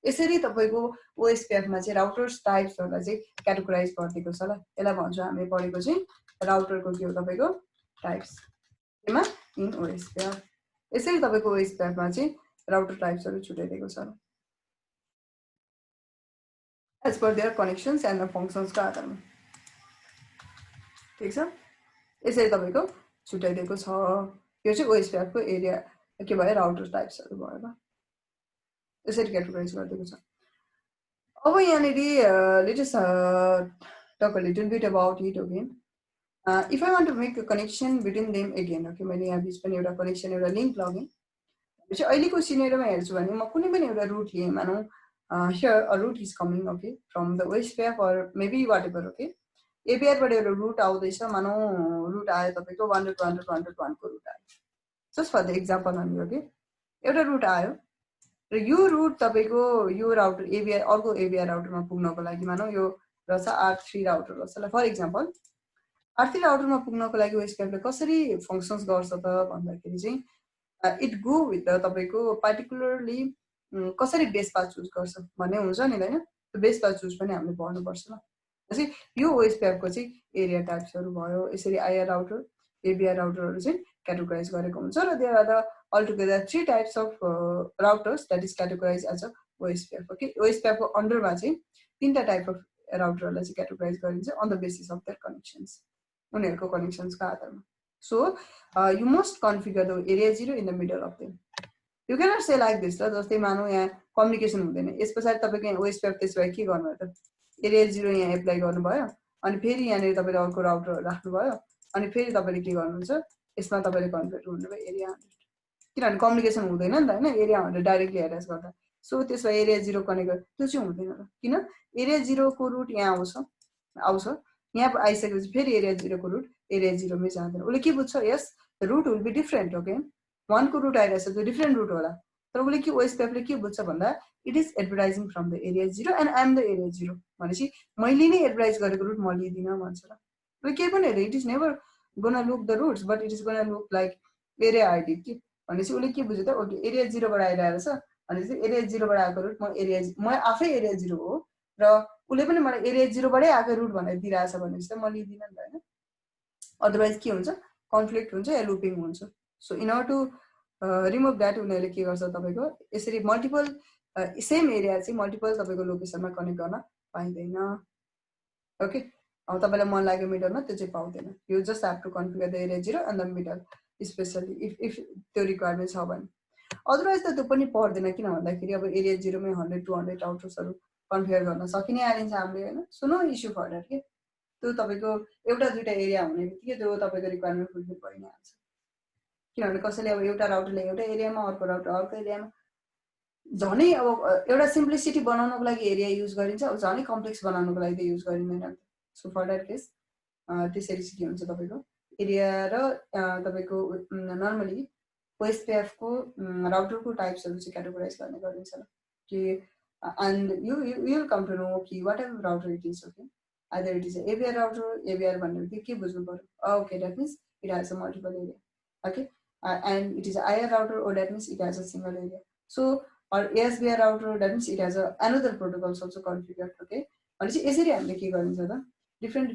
यसरी तपाईँको OSPF मा चाहिँ राउटर्स टाइप्सहरूलाई चाहिँ क्याटेगोराइज गरिदिएको छ ल। यसलाई भन्छौँ हामीले पढेको चाहिँ राउटरको के हो तपाईँको टाइप्स मा इन OSPF। यसरी तपाईँको OSPF मा चाहिँ राउटर टाइप्सहरू छुट्याइदिएको छ as per their connections and फङ्सन्सको आधारमा, ठिक छ। यसरी तपाईँको छुट्याइदिएको छ। यो चाहिँ OSPF को एरिया के भयो राउटर टाइप्सहरू भयो ल, यसरी क्याटेगोराइज गरिदिएको छ। अब यहाँनिर let us talk a little bit about it again. If I want to make a connection between them again, okay, मैले यहाँ बिच पनि एउटा कनेक्सन एउटा लिङ्क लगेँ। भनेपछि अहिलेको सिनेरियोमा हेर्छु भने म कुनै पनि एउटा रुट लिएँ, मानौँ here a route is coming okay from the OSPF or maybe whatever okay, एभीआरबाट एउटा रुट आउँदैछ, मानौँ रुट आयो तपाईँको 100.100.1 को रुट आयो, जस्ट फर द इक्जाम्पल हामी ओके। एउटा रुट आयो र यो रुट तपाईँको यो राउटर एभीआर अर्को एभीआर राउटरमा पुग्नको लागि मानौँ यो रहेछ R3 राउटर रहेछ, फर इक्जाम्पल R3 राउटरमा पुग्नको लागि OSPF ले कसरी फङ्सन्स गर्छ त भन्दाखेरि चाहिँ इट गो विथ तपाईँको पार्टिकुलरली कसरी बेस पाथ चुज गर्छ भन्ने हुन्छ नि हैन, त्यो बेस पाथ चुज पनि हामीले पढ्नुपर्छ ल। त्यसै यो OSPF को चाहिँ एरिया टाइप्सहरू भयो, यसरी आईआर राउटर एभीआर राउटरहरू चाहिँ क्याटेगोराइज गरेको हुन्छ र there are the altogether 3 types of routers that is categorise as a OSPF okay. OSPF को अन्डरमा चाहिँ 3टा टाइप अफ राउटरहरूलाई चाहिँ क्याटेगोराइज गरिन्छ on the basis of their connections, उनीहरूको कनेक्सन्सको आधारमा। So you must configure the area 0 in the middle of them. You cannot say like this ल, जस्तै मानौँ यहाँ कम्युनिकेसन हुँदैन, यस पछाडि तपाईँको यहाँ OSPF त्यसो भए के गर्नुभयो त एरिया 0 यहाँ एप्लाई गर्नुभयो, अनि फेरि यहाँनिर तपाईँले अर्को राउटर राख्नुभयो, अनि फेरि तपाईँले के गर्नुहुन्छ यसमा तपाईँले कन्फिगर हुनुभयो एरिया 100 किनभने कम्युनिकेसन हुँदैन नि त होइन एरिया 100 डाइरेक्टली एड्रेस गर्दा सो त्यसमा एरिया 0 कनेक्ट गर्दा त्यो चाहिँ हुँदैन र किन एरिया 0 को रुट यहाँ आउँछ यहाँ आइसकेपछि फेरि एरिया 0 को रुट एरिया 0 मै जाँदैन उसले के बुझ्छ यस route will be different okay 1 को रुट आइरहेछ त्यो डिफ्रेन्ट रुट होला तर उसले के ओएसपीएफले के बुझ्छ भन्दा it is advertising from the area 0 and I am the area 0 भनेपछि मैले नै एडभर्टाइज गरेको रुट म लिदिनँ भन्छ र उसले केही पनि हेर्दैन it is never gonna look the roots but it is gonna look like area ID के भनेपछि उसले के बुझ्यो त ओके एरिया 0 बाट आइरहेको छ भनेपछि एरिया 0 बाट आएको रुट म आफै एरिया 0 हो र उसले पनि मलाई एरिया 0 बाटै आएको रुट भनेर दिइरहेछ भनेपछि त म लिदिनँ नि त होइन अदरवाइज के हुन्छ कन्फ्लिक्ट हुन्छ या लुपिङ हुन्छ so in order to remove that उनीहरूले के गर्छ तपाईँको यसरी मल्टिपल सेम एरिया चाहिँ मल्टिपल तपाईँको लोकेसनमा कनेक्ट गर्न पाइँदैन ओके अब तपाईँलाई मन लाग्यो मिडलमा त्यो चाहिँ पाउँदैन you just have to configure the area 0 and the middle especially if त्यो रिक्वायरमेन्ट छ भने अदरवाइज त त्यो पनि पर्दैन किन भन्दाखेरि अब एरिया 0 मै 100 200 आउटर्सहरू कन्फिगर गर्न सकिने हालिन्छ हामीले होइन so no issue for that के त्यो तपाईँको एउटा दुईटा एरिया हुने बित्तिकै त्यो तपाईँको रिक्वायरमेन्ट फुलफिल भइ नै हाल्छ किनभने कसैले अब एउटा राउटरले एउटा एरियामा अर्को राउटर अर्को एरियामा झनै अब एउटा सिम्प्लिसिटी बनाउनको लागि एरिया युज गरिन्छ अब झनै कम्प्लेक्स बनाउनको लागि त युज गरिँदैन सो फर द्याट केस त्यसरी चाहिँ के हुन्छ तपाईँको एरिया र तपाईँको नर्मली ओएसपीएफको राउटरको टाइप्सहरू चाहिँ क्याटेगोराइज गर्ने गरिन्छ कि and you will come to know कि whatever router it is okay either it is a AVR router, AVR भन्ने के बुझ्नु पर्यो okay that means it has a multiple area okay and it is a IR router or that means it has a single area so or ASBR router that means it has a another protocols also configured okay भनेपछि यसरी हामीले के गरिन्छ त different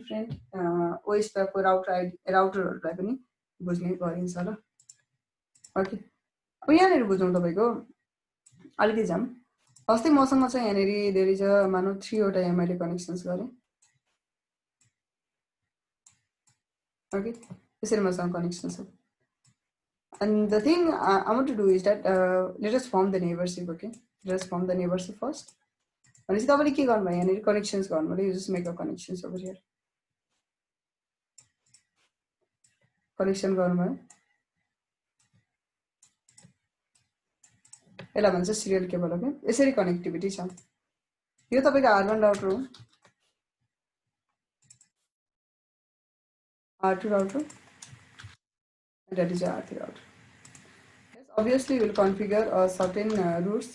OSPF को राउटरहरूलाई पनि बुझ्ने गरिन्छ ल ओके अब यहाँनिर बुझौँ तपाईँको अलिकति जाम अस्ति मसँग चाहिँ यहाँनिर देयर इज अ मानौ 3 वटा एमआईडी कनेक्सन्स गरे okay यसरी मसँग कनेक्सन छ and the thing I want to do is that let us form the neighborship okay let us form the neighborship first भनेपछि तपाईले के गर्नु भयो यहाँनिर कनेक्सन्स गर्नु पर्यो just make a connections over here connection गर्नु भयो यसलाई भन्छ सिरियल केबल ओके यसरी कनेक्टिभिटी छ यो तपाईको R1 राउटर हो R2 router and that is R3 router. Yes, obviously we'll configure certain routes.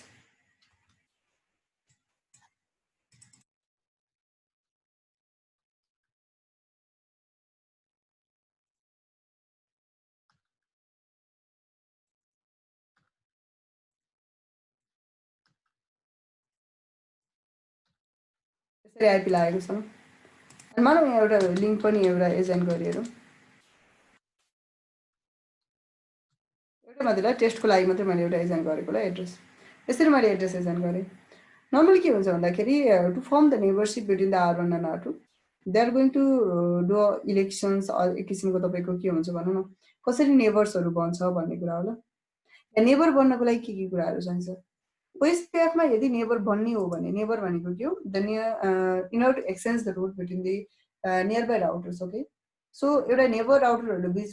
यसरी आइपी लागेको छ अनि मानौ यहाँ एउटा लिंक पनि एउटा एजेन्ट गरिहेरौँ मात्रै टेस्टको लागि मात्रै मैले एउटा एजेन्ट गरेको ल एड्रेस यसरी मैले एड्रेस एजेन्ट गरेँ नर्मली के हुन्छ भन्दाखेरि to form the neighbourship between the R1 and R2 they are going to do elections एक किसिमको तपाईँको के हुन्छ भनौँ न कसरी नेबर्सहरू बन्छ भन्ने कुरा हो ल नेबर बन्नको लागि के कुराहरू चाहिन्छ ओएसपीएफमा यदि नेबर बन्ने हो भने नेबर भनेको के हो the near in order to exchange the route between the nearby routers okay so एउटा नेबर राउटरहरू बीच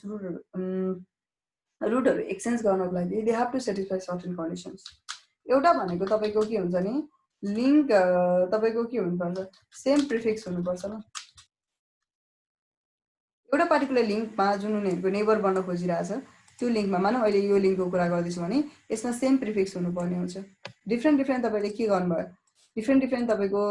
रुटहरू एक्सचेन्ज गर्नको लागि they have to satisfy certain conditions एउटा भनेको तपाईँको के हुन्छ नि लिंक तपाईँको के हुनुपर्छ सेम प्रिफिक्स हुनुपर्छ ल एउटा पार्टिकुलर लिंकमा जुन उनीहरूको नेबर बन्न खोजिरहेछ त्यो लिंकमा मानौ अहिले यो लिंकको कुरा गर्दैछु भने यसमा सेम प्रिफिक्स हुनुपर्ने हुन्छ डिफ्रेन्ट तपाईँले के गर्नुभयो डिफ्रेन्ट तपाईँको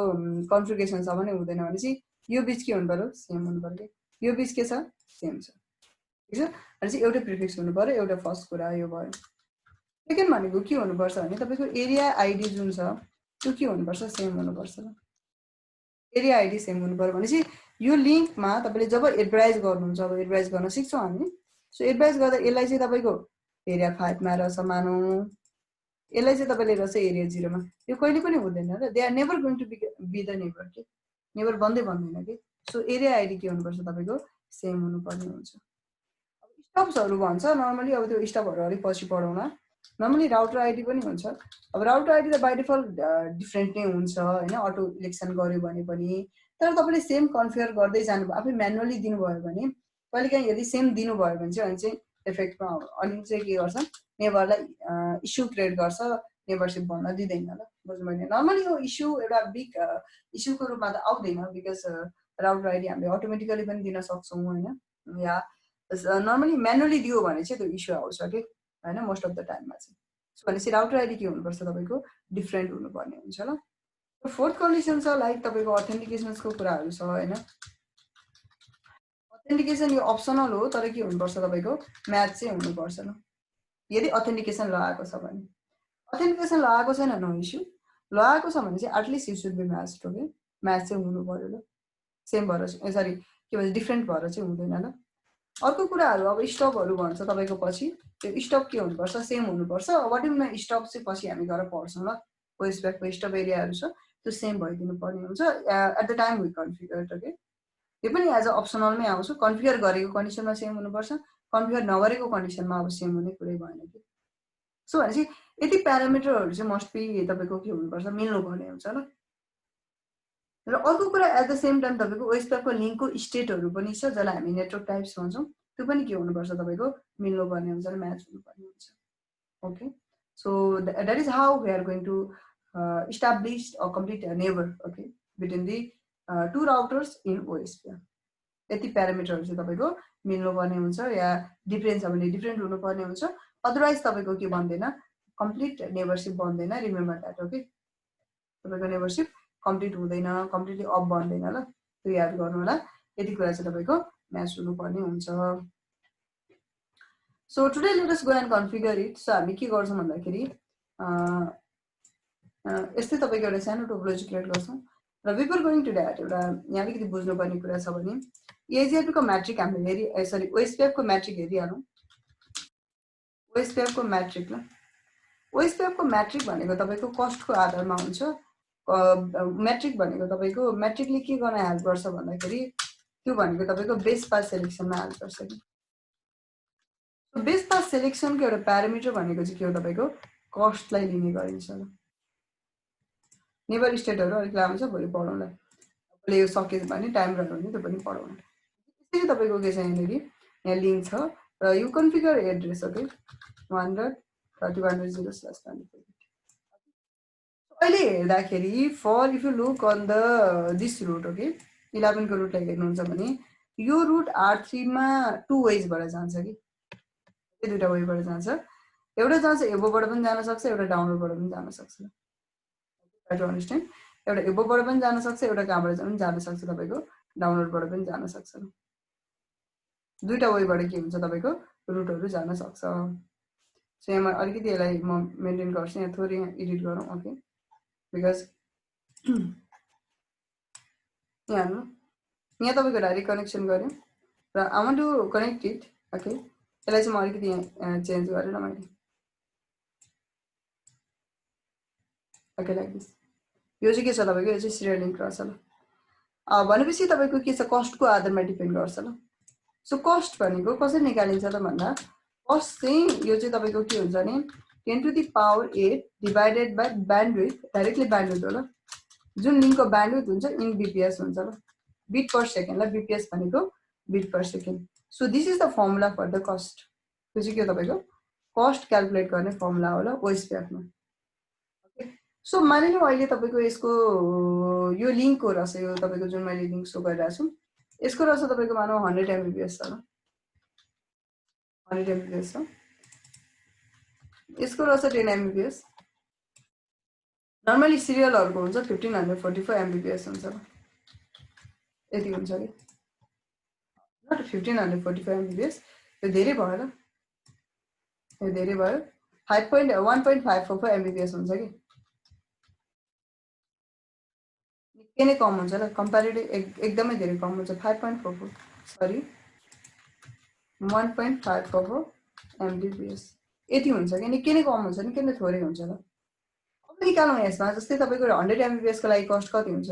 कन्फिगरेसन छ भने हुँदैन भनेपछि यो बीच के हुनु पर्यो सेम हुनु पर्यो यो बीच के छ सेम छ ठीक छ भनेपछि एउटै प्रिफिक्स हुनु पर्यो एउटा फर्स्ट कुरा यो भयो सेकेन्ड भनेको के हुनुपर्छ भने तपाईँको एरिया आइडी जुन छ त्यो के हुनुपर्छ सेम हुनुपर्छ एरिया आइडी सेम हुनु पर्यो भनेपछि यो लिंकमा तपाईले जब एडभर्टाइज गर्नुहुन्छ अब एडभर्टाइज गर्न सिक्छौं हामी सो एडभर्टाइज गर्दा यसलाई चाहिँ तपाईको एरिया 5 मा रहेछ मानौ यसलाई चाहिँ तपाईले रहेछ एरिया 0 मा यो कहिले पनि हुँदैन र they are never going to be the neighbour के नेबर बन्दै बन्दैन के सो एरिया आइडी के हुनुपर्छ तपाईको सेम हुनुपर्ने हुन्छ अब स्टप्सहरु भन्छ नर्मली अब त्यो स्टपहरु अलि पछि पढौँला नर्मली राउटर आइडी पनि हुन्छ अब राउटर आइडी त बाइ डिफल्ट डिफरेन्ट नै हुन्छ हैन अटो इलेक्सन गर्यो भने पनि तर तपाईले सेम कन्फिगर गर्दै जानु आफै म्यानुअली दिनु भयो भने कहिलेकाहीँ यदि सेम दिनु भयो भने चाहिँ इफेक्टमा अनि चाहिँ के गर्छ नेबरलाई इस्यु क्रिएट गर्छ नेबरसिप भन्न दिँदैन ल बुझ्नुभयो नि नर्मली यो इस्यु एउटा बिग इस्युको रूपमा त आउँदैन बिकज राउटर आइडी हामीले अटोमेटिकली पनि दिन सक्छौँ होइन या नर्मली म्यानुअली दियो भने चाहिँ त्यो इस्यु आउँछ कि होइन मोस्ट अफ द टाइममा चाहिँ भनेपछि राउटर आइडी के हुनुपर्छ तपाईँको डिफ्रेन्ट हुनुपर्ने हुन्छ ल फोर्थ कन्डिसन छ लाइक तपाईँको अथेन्टिकेसन्सको कुराहरू छ होइन अथेन्टिकेसन यो अप्सनल हो तर के हुनुपर्छ तपाईँको म्याच चाहिँ हुनुपर्छ ल यदि अथेन्टिकेसन लगाएको छ भने अथेन्टिकेसन लगाएको छैन नो इस्यु लगाएको छ भने चाहिँ at least you should be match okay match चाहिँ हुनु पर्यो ल सेम भएर सरी के भन्छ डिफ्रेन्ट भएर चाहिँ हुँदैन ल अर्को कुराहरू अब स्टपहरू भन्छ तपाईँको पछि त्यो स्टप के हुनुपर्छ सेम हुनुपर्छ वाट इज माई स्टप चाहिँ पछि हामी गएर पढ्छौँ ल वेस्ट ब्याकको स्टप एरियाहरू छ त्यो सेम भइदिनु पर्ने हुन्छ at the time we configure okay यो पनि एज अ अप्सनलमै आउँछ कन्फिगर गरेको कन्डिसनमा सेम हुनुपर्छ कन्फिगर नगरेको कन्डिसनमा अब सेम हुने कुरै भएन कि सो भनेपछि यति प्यारामिटरहरू चाहिँ मस्ट बी तपाईँको के हुनुपर्छ मिल्नुपर्ने हुन्छ ल र अर्को कुरा एट द सेम टाइम तपाईँको वेस्ट ब्याकको लिङ्कको स्टेटहरू पनि छ जसलाई हामी नेटवर्क टाइप्स भन्छौँ त्यो पनि के हुनुपर्छ तपाईँको मिल्नुपर्ने हुन्छ र म्याच हुनुपर्ने हुन्छ okay so that is how we are going to establish a complete neighbour okay between the two routers in OSP यति प्यारामिटरहरू चाहिँ तपाईँको मिल्नुपर्ने हुन्छ या डिफ्रेन्ट छ भने डिफ्रेन्ट हुनुपर्ने हुन्छ अदरवाइज तपाईँको के बन्दैन कम्प्लिट नेबरसिप बन्दैन रिमेम्बर द्याट ओके तपाईँको नेबरसिप कम्प्लिट हुँदैन कम्प्लिटली अफ बन्दैन ल त्यो याद गर्नु होला यति कुरा चाहिँ तपाईँको म्याच हुनुपर्ने हुन्छ so today late us go and configure it so हामी के गर्छौँ भन्दाखेरि यस्तै तपाईँको एउटा सानो टोपोलोजी क्रिएट गर्छौँ र बिफोर गोइङ टु द्याट एउटा यहाँ अलिकति बुझ्नुपर्ने कुरा छ भने एजिआरपीको म्याट्रिक हामीले सरी ओएसपीएफको म्याट्रिक हेरिहालौँ ओएसपीएफको म्याट्रिक ल ओएसपीएफको म्याट्रिक भनेको तपाईँको कस्टको आधारमा हुन्छ म्याट्रिक भनेको तपाईँको म्याट्रिकले के गर्न हेल्प गर्छ भन्दाखेरि त्यो भनेको तपाईँको बेस्ट पास सेलेक्सनमा हेल्प गर्छ कि बेस्ट पास सेलेक्सनको एउटा प्यारामिटर भनेको चाहिँ के हो तपाईँको कस्टलाई लिने गरिन्छ ल नेबर स्टेटहरू अलिक लामो छ भोलि पढौँला अहिले यो सकेछ भने टाइम रह्यो भने त्यो पनि पढौँला त्यसरी तपाईँको के छ यहाँनिर यहाँ लिङ्क छ र यो कन्फिगर एड्रेस ओके 100.31.0/24 अहिले हेर्दाखेरि for if you look on the this route okay 11 को रुटलाई हेर्नुहुन्छ भने यो रुट R3मा 2 वेजबाट जान्छ कि दुईटा वेबाट जान्छ एउटा जान्छ एबोबाट पनि जान सक्छ एउटा डाउनलोडबाट पनि जान सक्छ टु अन्डरस्ट्यान्ड एउटा एबोबाट पनि जान सक्छ एउटा कहाँबाट पनि जान सक्छ तपाईँको डाउनलोडबाट पनि जान सक्छ दुईटा वेबाट के हुन्छ तपाईँको रुटहरू जान सक्छ सो यहाँ अलिकति यसलाई म मेन्टेन गर्छु यहाँ थोरै यहाँ एडिट गरौँ ओके बिकज यहाँ तपाईँको डाइरेक्ट कनेक्सन गऱ्यो र I want to connect it okay यसलाई चाहिँ म अलिकति यहाँ चेन्ज गरेर मैले ओके लाइक दिस यो चाहिँ के छ तपाईँको यो चाहिँ सिरियल लिङ्क रहेछ ल भनेपछि तपाईँको के छ कस्टको आधारमा डिपेन्ड गर्छ ल सो कस्ट भनेको कसरी निकालिन्छ त भन्दा कस्ट चाहिँ यो चाहिँ तपाईँको के हुन्छ भने 10⁸ divided by bandwidth directly bandwidth हो ल जुन लिङ्कको ब्यान्डविथ हुन्छ इन बिपिएस हुन्छ ल बिट पर सेकेन्ड ल बिपिएस भनेको bit per second so this is the formula for the cost त्यो चाहिँ के हो तपाईँको कस्ट क्यालकुलेट गर्ने फर्मुला हो ल ओएसपीएफमा सो मानिलिउँ अहिले तपाईँको यसको यो लिङ्कको रहेछ यो तपाईँको जुन मैले लिङ्क सो गरिरहेको छु यसको रहेछ तपाईँको मानौँ 100 MBPS छ ल 100 MBPS छ यसको रहेछ 10 MBPS नर्मली सिरियलहरूको हुन्छ 1544 MBPS हुन्छ ल यति हुन्छ कि नट 1544 MBPS यो धेरै भयो ल यो धेरै भयो 1.544 MBPS हुन्छ कि निकै नै कम हुन्छ ल कम्प्यारेटिभ एकदमै धेरै कम हुन्छ 5.44 सरी 1.544 MBPS यति हुन्छ कि निकै नै कम हुन्छ निकै नै थोरै हुन्छ ल अब निकालौँ यसमा जस्तै तपाईँको 100 MBPS को लागि कस्ट कति हुन्छ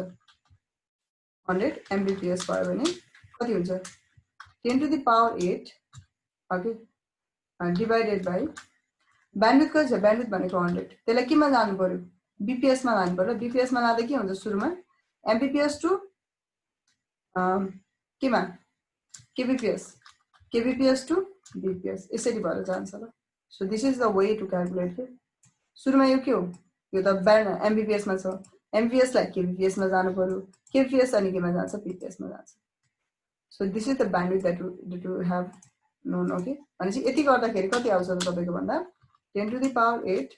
100 MBPS भयो भने कति हुन्छ 10⁸ ओके डिभाइडेड बाई ब्यान्डविथ कति छ ब्यान्डविथ भनेको 100 त्यसलाई केमा जानु पर्यो बिपिएसमा लानु पर्यो बिपिएसमा लाँदा के हुन्छ सुरुमा MBPS टु केमा केबिपिएस kbps to bps यसरी भएर जान्छ ल so this is the way to calculate के सुरुमा यो के हो यो त ब्यान्ड mbps मा छ mbps लाई kbps मा जानु पर्यो kbps अनि केमा जान्छ bps मा जान्छ so this is the bandwidth that you have known okay भनेपछि यति गर्दाखेरि कति आउँछ त तपाईको भन्दा 10 to the power 8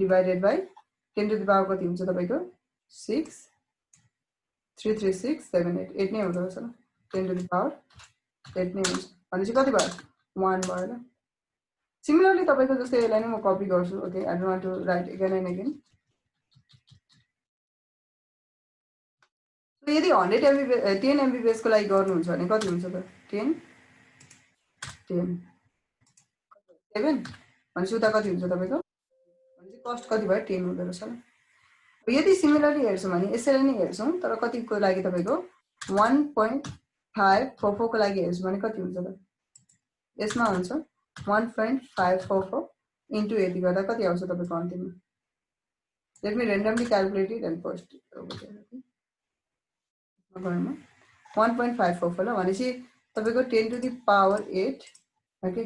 divided by 10 to the power कति हुन्छ तपाईको 6 3 3 6 7 8 8 नै हुँदो रहेछ ल 10 to the power 8 नै हुन्छ भनेपछि कति भयो 1 भयो ल सिमिलरली तपाईको जस्तै यसलाई नै म कपी गर्छु okay I don't want to write again and again so यदि 100 mbps 10 mbps को लागि गर्नुहुन्छ भने कति हुन्छ त 10 10 7 भनेपछि उता कति हुन्छ तपाईको भनेपछि कस्ट कति भयो 10 हुँदो रहेछ ल यदि सिमिलरली हेर्छौं भने यसरी नै हेर्छौं तर कतिको लागि तपाईको 1.544 को लागि हेर्छौं भने कति हुन्छ त यसमा हुन्छ 1.544 इन्टु यति गर्दा कति आउँछ तपाईको अन्तिममा let me randomly calculate it and post it over there 1.544 ल भनेपछि तपाईको 10 to the power 8 okay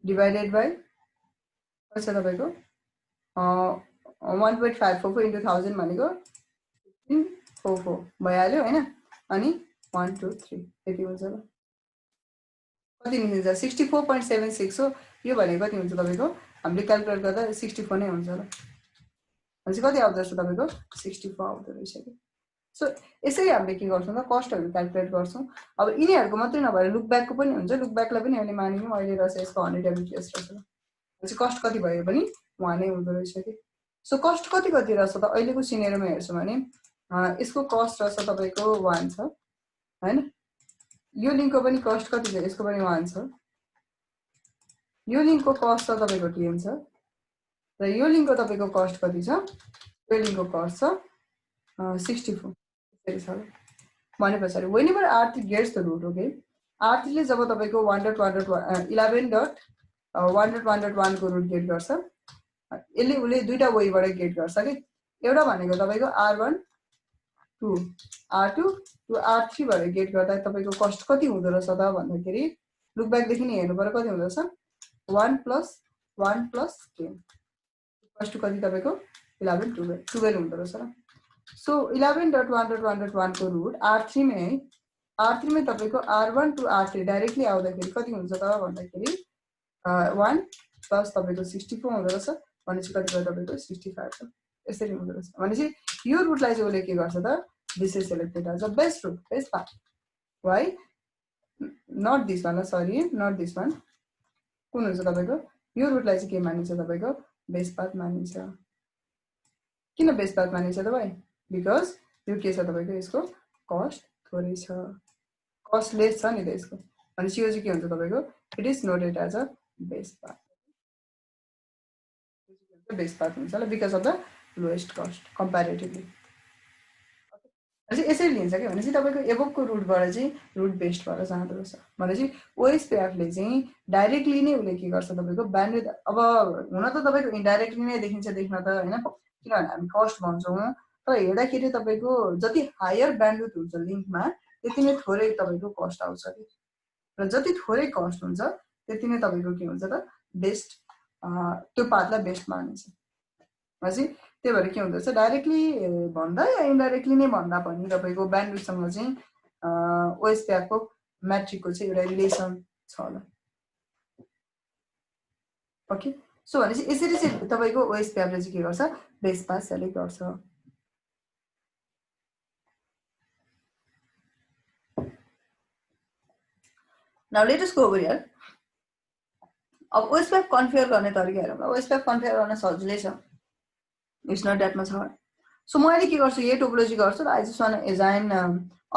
divided by कति छ तपाईको 1.544 into 1000 भनेको 1544 भइहाल्यो हैन अनि 1 2 3 यति हुन्छ ल कति निस्किन्छ 64.76 हो यो भनेको कति हुन्छ तपाईको हामीले क्याल्कुलेट गर्दा 64 नै हुन्छ ल भनेपछि कति आउँछ तपाईको 64 आउँदो रहेछ के सो यसरी हामीले के गर्छौं त कस्टहरु क्याल्कुलेट गर्छौं अब यिनीहरुको मात्रै नभएर लुक ब्याकको पनि हुन्छ लुक ब्याकलाई पनि हामीले मानियौं अहिले रहेछ यसको 100 mbps रहेछ भनेपछि कस्ट कति भयो भने 1 नै हुँदो रहेछ के सो कस्ट कति रहेछ त अहिलेको सिनेरियोमा हेर्छौं भने यसको कस्ट रहेछ तपाईको 1 छ हैन यो लिंकको पनि कस्ट कति छ यसको पनि 1 छ यो लिंकको कस्ट त तपाईको 10 छ र यो लिंकको तपाईको कस्ट कति छ यो लिंकको कस्ट छ 64 यसरी छ भनेपछि whenever R3 gets the root okay R3 ले जब तपाईको 11.1.1 को रुट गेट गर्छ यसले उले दुईटा वेबाट गेट गर्छ के एउटा भनेको तपाईको R1 2 R2 to R3 भएर गेट गर्दा तपाईको कस्ट कति हुँदो रहेछ त भन्दाखेरि लुक ब्याक देखि नै हेर्नु पर्यो कति हुँदो रहेछ 1 plus 1 plus 10 कस्ट कति तपाईको 11 12 हुँदो रहेछ ल सो 11.1.1.1 को रुट R3 में है R3 में तपाईको R1 to R3 डाइरेक्टली आउँदाखेरि कति हुन्छ त भन्दाखेरि 1 प्लस तपाईको 64 हुँदो रहेछ भनेपछि कति भयो तपाईको 65 छ यसरी हुँदो रहेछ भनेपछि यो रुटलाई चाहिँ उले के गर्छ त this is selected as a best route best path why not this one sorry not this one कुन हुन्छ तपाईको यो रुटलाई चाहिँ के मानिन्छ तपाईको बेस्ट पाथ मानिन्छ किन बेस्ट पाथ मानिन्छ त भाइ बिकज यो के छ तपाईको यसको कस्ट थोरै छ कस्ट लेस छ नि त यसको भनेपछि यो चाहिँ के हुन्छ तपाईको it is noted as a best path best path हुन्छ ल because of the lowest cost comparatively भनेपछि यसरी लिन्छ के भनेपछि तपाईको एबोभको रुटबाट चाहिँ रुट बेस्ट भएर जाँदो रहेछ भनेपछि ओएसपीएफ ले चाहिँ डाइरेक्टली नै उले के गर्छ तपाईको ब्यान्डविड्थ अब हुन त तपाईको इन्डाइरेक्टली नै देखिन्छ देख्न त हैन किनभने हामी कस्ट भन्छौं तर हेर्दाखेरि तपाईको जति हायर ब्यान्डविड्थ हुन्छ लिंकमा त्यति नै थोरै तपाईको कस्ट आउँछ के र जति थोरै कस्ट हुन्छ त्यति नै तपाईको के हुन्छ त बेस्ट त्यो पाथलाई बेस्ट मानिन्छ भनेपछि त्यही भएर के हुन्छ डाइरेक्टली भन्दा या इन्डाइरेक्टली नै भन्दा पनि तपाईको ब्यान्डविड्थसँग चाहिँ ओएसपीएफ को म्याट्रिकको चाहिँ एउटा रिलेसन छ ल ओके सो भनेपछि यसरी चाहिँ तपाईको ओएसपीएफ ले चाहिँ के गर्छ बेस्ट पाथ सेलेक्ट गर्छ now let us go over here अब ओएसपीएफ कन्फिगर गर्ने तरिका हेरौँ ओएसपीएफ कन्फिगर गर्न सजिलै छ it's not that much hard so म अहिले के गर्छु यही टोपोलोजी गर्छु र I just want design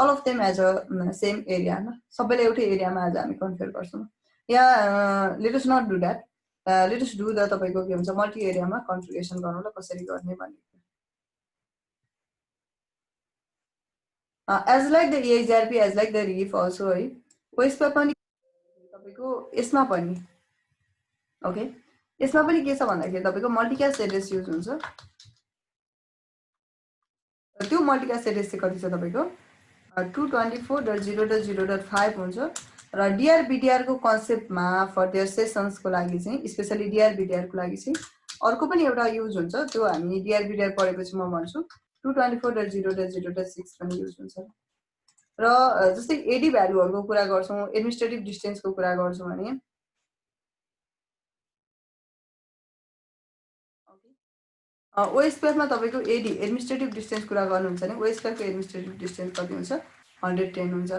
all of them as a same area हैन सबैले एउटै एरियामा आज हामी कन्फिगर गर्छौं या let us not do that let us do the तपाईको के हुन्छ मल्टी एरियामा कन्फिगरेसन गर्नुलाई कसरी गर्ने भन्ने as like the EXRP as like the REEF also है ओएसपीएफ पनि तपाईको यसमा पनि ओके यसमा पनि के छ भन्दाखेरि तपाईको मल्टिकास्ट एड्रेस युज हुन्छ त्यो मल्टिकास्ट एड्रेस चाहिँ कति छ तपाईको 224.0.0.5 हुन्छ र डिआर बिटिआर को कन्सेप्टमा फर देयर सेसन्स को लागि चाहिँ स्पेशली डिआर बिटिआर को लागि चाहिँ अर्को पनि एउटा युज हुन्छ त्यो हामी डिआर बिटिआर पढेपछि म भन्छु 224.0.0.6 पनि युज हुन्छ र जस्तै एडी भ्यालुहरुको कुरा गर्छौं एडमिनिस्ट्रेटिभ डिस्टेन्सको कुरा गर्छौं भने ओएसपीएफ मा तपाईको एडी एडमिनिस्ट्रेटिभ डिस्टेन्स कुरा गर्नुहुन्छ भने ओएसपीएफ को एडमिनिस्ट्रेटिभ डिस्टेन्स कति हुन्छ 110 हुन्छ ल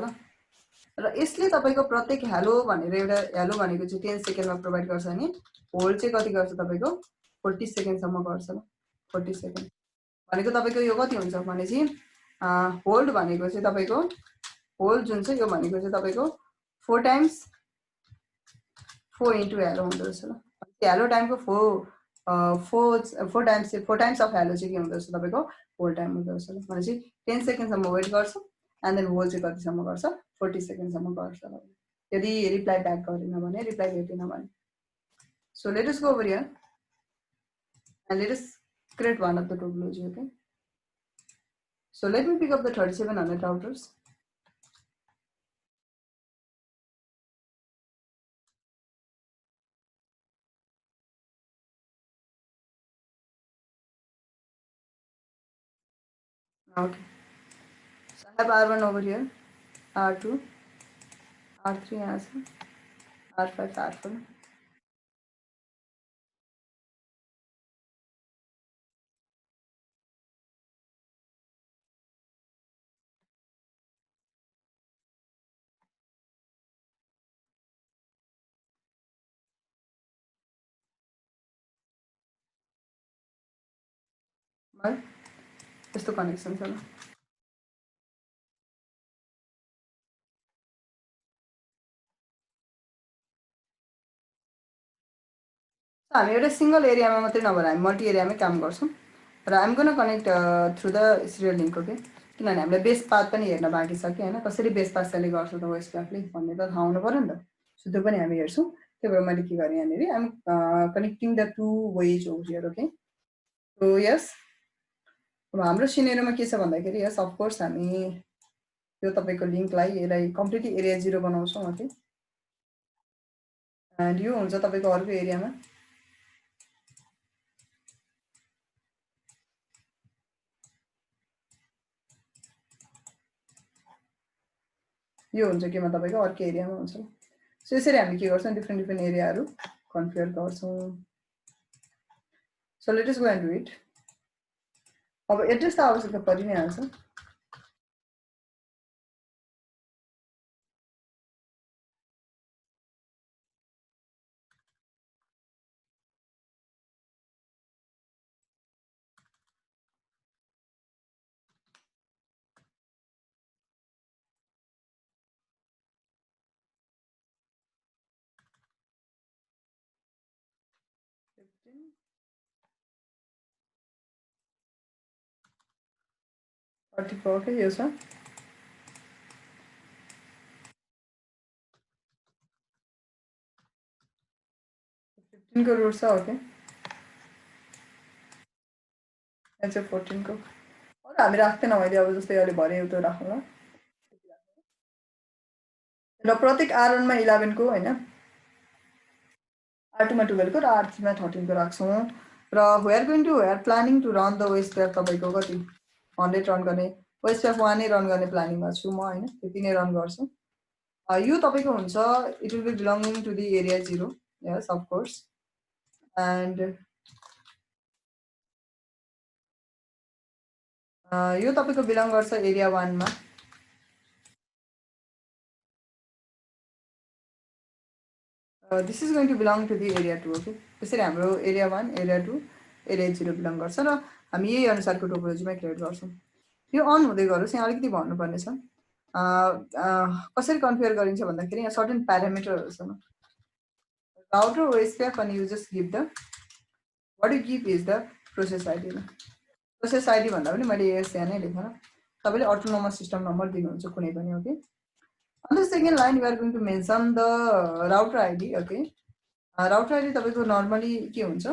र यसले तपाईको प्रत्येक हेलो भनेर एउटा हेलो भनेको चाहिँ 10 सेकेन्डमा प्रोवाइड गर्छ नि होल्ड चाहिँ कति गर्छ तपाईको 40 सेकेन्ड सम्म गर्छ ल 40 सेकेन्ड भनेको तपाईको यो कति हुन्छ भने चाहिँ होल्ड भनेको चाहिँ तपाईको होल्ड जुन चाहिँ यो भनेको चाहिँ तपाईको 4 टाइम्स 4 इन्टु हेलो हुँदो रहेछ ल हेलो टाइमको 4 टाइम्स अफ हेलो चाहिँ के हुँदो रहेछ तपाईको होल्ड टाइम हुँदो रहेछ ल भनेपछि 10 सेकेन्ड सम्म वेट गर्छ एन्ड देन होल्ड चाहिँ कति सम्म गर्छ 40 सेकेन्ड सम्म गर्छ ल यदि रिप्लाई ब्याक गरेन भने रिप्लाई भेटेन भने so let us go over here and let us create one of the topology, okay? So let me pick up the 3700 routers. Okay. So I have R1 over here, R2, R3 as well, R5, R4. Well, यस्तो connection छ ल हामी एउटा single एरियामा मात्रै नभएर हामी multi एरियामै काम गर्छौं र I'm gonna connect through the serial link okay किनभने हामीले बेस पाथ पनि हेर्न बाँकी छ कि हैन कसरी बेस पाथ सेलेक्ट गर्छ त ओएसपीएफले भन्ने त थाहा हुनु पर्यो नि त सो त्यो पनि हामी हेर्छौं त्यही भएर मैले के गर्ने यहाँनेरि I'm connecting the two wage over here okay so yes अब हाम्रो सिनेरियोमा के छ भन्दाखेरि यस अफ कोर्स हामी यो तपाईको लिंकलाई यसलाई कम्प्लिटली एरिया 0 बनाउँछौं ओके एन्ड यो हुन्छ तपाईको अर्को एरियामा यो हुन्छ केमा तपाईको अर्को एरियामा हुन्छ सो यसरी हामी के गर्छौं डिफरेन्ट एरियाहरु कन्फिगर गर्छौं so let us go and do it अब एड्रेस त आवश्यकता परि नै हाल्छ ओके यो छ 15 को रुट छ ओके यहाँ चाहिँ 14 को अरु हामी राख्दैन मैले अब जस्तै अहिले भरे एउटा राखौँ ल र प्रत्येक R1 मा 11 को हैन R2 मा 12 को र R3 मा 13 को राख्छौं र we are going to we are planning to run the OSPF तपाईको कति 100 रन गर्ने ओएसपीएफ 1 नै रन गर्ने प्लानिङमा छु म हैन त्यति नै रन गर्छु यो तपाईको हुन्छ it will be belonging to the area 0 yes of course and यो तपाईको बिलोङ गर्छ एरिया 1 मा this is going to belong to the area 2 okay त्यसैले हाम्रो एरिया 1 एरिया 2 एरिया 0 बिलोङ गर्छ र हामी यही अनुसारको टोपोलोजीमा क्रिएट गर्छौं यो अन हुँदै गरोस् यहाँ अलिकति भन्नु पर्ने छ कसरी कन्फिगर गरिन्छ भन्दाखेरि यहाँ सर्टेन प्यारामिटरहरु छन् राउटर ओएसपीएफ अनि you just give the what you give is the process ID process ID भन्दा पनि मैले एएसए नै लेखेन तपाईले अटोनोमस सिस्टम नम्बर दिनुहुन्छ कुनै पनि okay on the second line we are going to mention the router id okay router id तपाईको normally के हुन्छ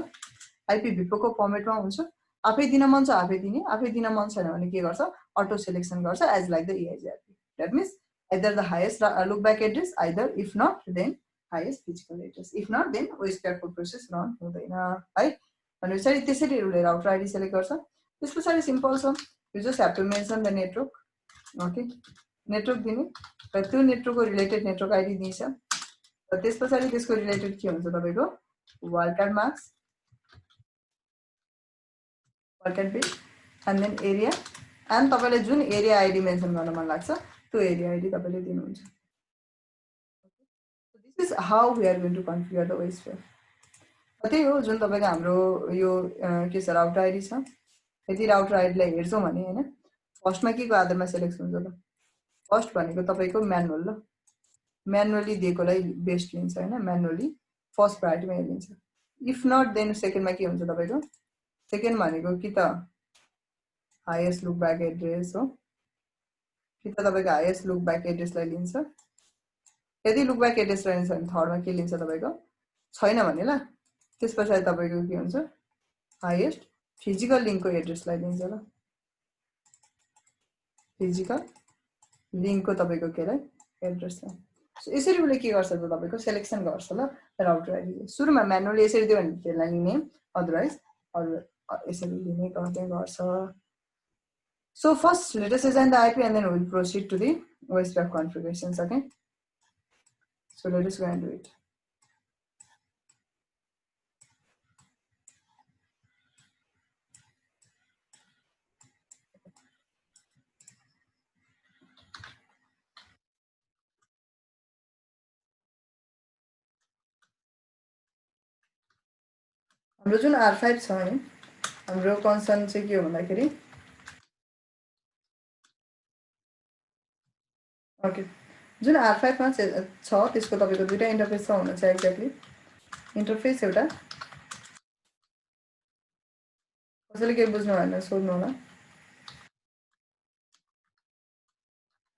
IPv4 को फर्मेटमा हुन्छ आफै दिन मन छ आफै दिने आफै दिन मन छैन भने के गर्छ अटो सिलेक्सन गर्छ as like the EIGRP That means either the highest look back address, either if not then highest physical address. If not then OSPF process run हुँदैन है भनेपछि त्यसरी उसले राउटर आइडी सेलेक्ट गर्छ त्यस पछाडि सिम्पल छ you just have to mention the network okay network दिने र त्यो नेटवर्कको रिलेटेड नेटवर्क आइडी दिन्छ र त्यस पछाडि त्यसको रिलेटेड के हुन्छ तपाईको wildcard masks wildcard bit and then area and तपाईले जुन एरिया आइडी मेन्सन गर्न मन लाग्छ त्यो एरिया आइडी तपाईले दिनुहुन्छ this is how we are going to configure the OSPF त्यही हो जुन तपाईको हाम्रो यो के छ राउटर आइडी छ यदि राउटर आइडीलाई हेर्छौं भने हैन फर्स्टमा के को आधारमा सिलेक्ट हुन्छ त फर्स्ट भनेको तपाईको म्यानुअल ल म्यानुअली दिएकोलाई बेस्ट लिन्छ हैन म्यानुअली फर्स्ट प्रायोरिटीमा लिन्छ इफ नट देन सेकेन्डमा के हुन्छ तपाईको सेकेन्ड भनेको कि त हाईएस्ट लुक बैक एड्रेस हो कि त तपाईको हाईएस्ट लुक बैक एड्रेसलाई लिन्छ यदि लुक बैक एड्रेस रहन्छ भने थर्डमा के लिन्छ तपाईको छैन भने ल त्यसपछि तपाईको के हुन्छ हाईएस्ट फिजिकल लिंकको एड्रेसलाई लिन्छ ल फिजिकल लिंकको तपाईको के रे एड्रेसलाई सो यसरी उले के गर्छ त तपाईको सिलेक्सन गर्छ ल राउटर आइडी सुरुमा म्यानुअली यसरी दियो भने त्यसलाई लिने अदरवाइज अरु यसरी लिने गर्छ So first, let us assign the IP and then we will proceed to the OSPF configurations, okay? So let us go and do it. हाम्रो जुन R5 छ है हाम्रो कन्सर्न चाहिँ के हो भन्दाखेरि ओके जुन R5 मा छ त्यसको तपाईको दुईटा इन्टरफेस छ हुन चाहिँ एक्ज्याक्टली इन्टरफेस एउटा कसैले के बुझ्नु भएन सोध्नु होला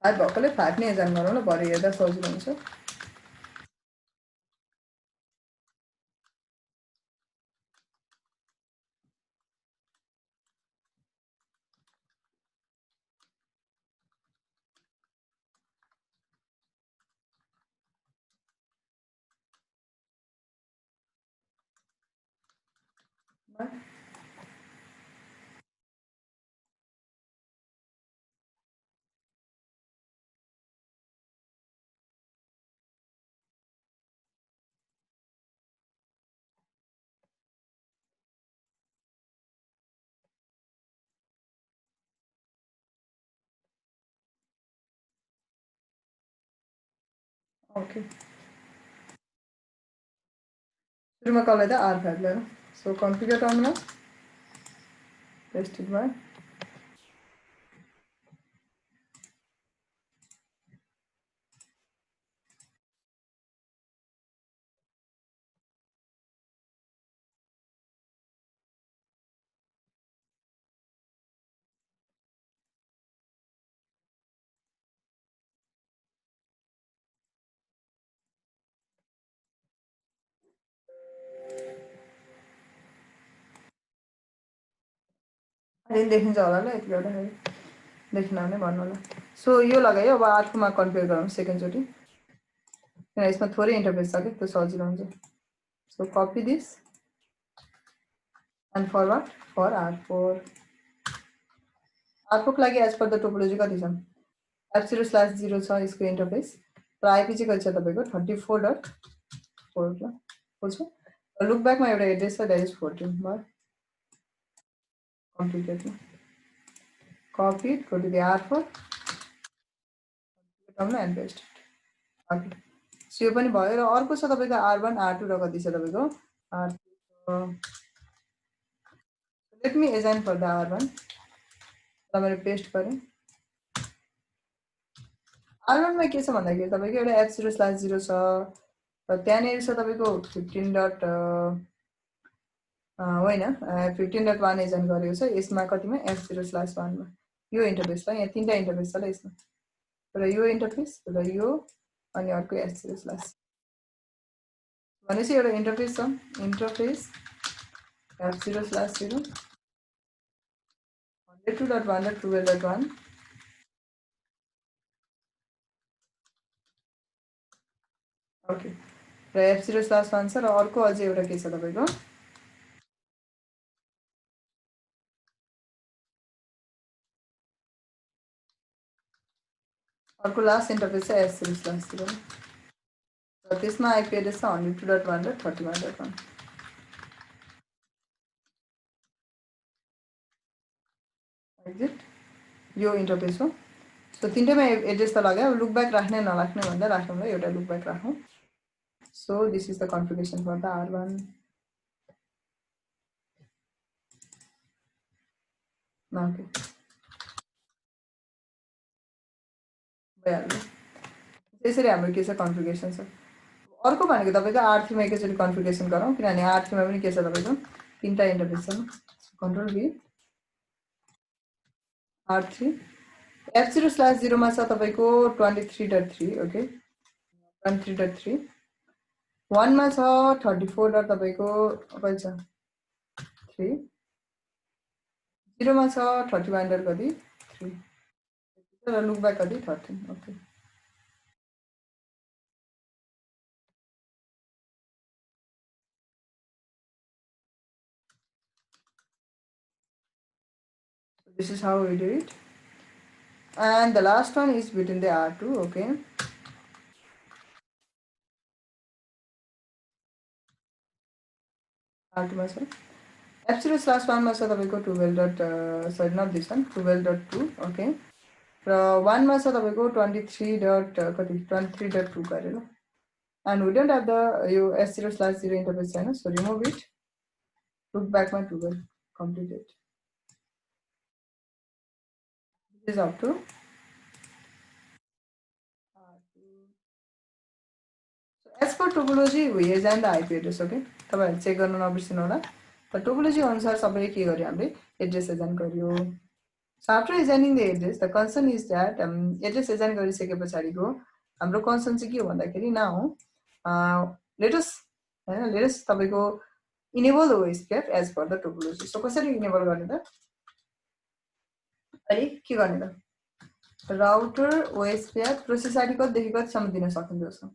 5 भएकोले 5 नै एजाम गरौँ ल भरे हेर्दा सजिलो हुन्छ ओके सुरुमा कसलाई त R5 लाई so configure terminal paste it भयो अहिले देखिन्छ होला ल यति गर्दाखेरि देखिन भने भन्नु होला सो यो लगायो अब अर्कोमा कन्फिगर गरौँ सेकेन्ड चोटी किन यसमा थोरै इन्टरफेस छ के त्यो सजिलो हुन्छ so copy this and for what for R4 R4 को लागि एज पर द टोपोलोजी कति छ F0/0 छ यसको इन्टरफेस र आइपी चाहिँ कति छ तपाईको 34.4 ल बुझ्यो लुक ब्याकमा एउटा एड्रेस छ दैट इज 14 भयो completed copy go to the R4 and paste okay so यो पनि भयो र अर्को छ तपाईको R1 R2 र कति छ तपाईको R2 let me assign for the R1 र मैले पेस्ट गरे R1 मा के छ भन्दाखेरि तपाईको एउटा F0/0 छ र त्यहाँनेर छ तपाईको 15. होइन 15.1 एजाइन गरेको छ यसमा कतिमा F0/1 मा यो इन्टरफेस छ यहाँ तीनटा इन्टरफेस छ ल यसमा र यो इन्टरफेस र यो अनि अर्को F0/ भनेपछि एउटा इन्टरफेस छ इन्टरफेस F0/0 102.1.12.1 ओके र F0/1 छ र अर्को अझै एउटा के छ तपाईको अर्को लास्ट इन्टरफेस छ F0/0 र त्यसमा आइपी एड्रेस छ 102.1.31.1 एक्जिट यो इन्टरफेस हो सो तिनटैमा एड्रेस त लाग्यो लुक ब्याक राख्ने नराख्ने भन्दा राखौँ ल एउटा लुक ब्याक राखौँ so this is the configuration for the R1 okay भइहाल्यो त्यसरी हाम्रो के छ कन्फिगरेसन छ अर्को भनेको तपाईको R3 मा एकैचोटि कन्फिगरेसन गरौँ किनभने R3 मा पनि के छ तपाईको तीनटा इन्टरफेस छ कन्ट्रोल V R3 F0/0 मा छ तपाईको 23.3 ओके 23.3 1 मा छ 34 र तपाईको कति छ 3 0 मा छ 31 र कति 3 र लुक ब्याक कति 13 okay this is how we do it and the last one is between the R2 okay R2 मा छ F0/1 मा छ तपाईको 12. sorry not this one 12.2 okay र 1 मा छ तपाईको 23. कति 23.2 गरेर and we don't have the यो S0/0 interface छैन so remove it look back मा 12 completed this is up to R2 so as per topology we assign the IP address okay तपाईहरु चेक गर्न नबिर्सिनु होला त टोपोलोजी अनुसार सबैले के गर्यो हामीले एड्रेस एसाइन गर्यो so after assigning the address the concern is that address assign गरिसकेपछाडिको हाम्रो कन्सर्न चाहिँ के हो भन्दाखेरि नाउ let us तपाईको enable the OSPF as per the topology so कसरी इनेबल गर्ने त अहिले के गर्ने त राउटर OSPF प्रोसेस आईडी कति देखि कति सम्म दिन सकिन्छ जस्तो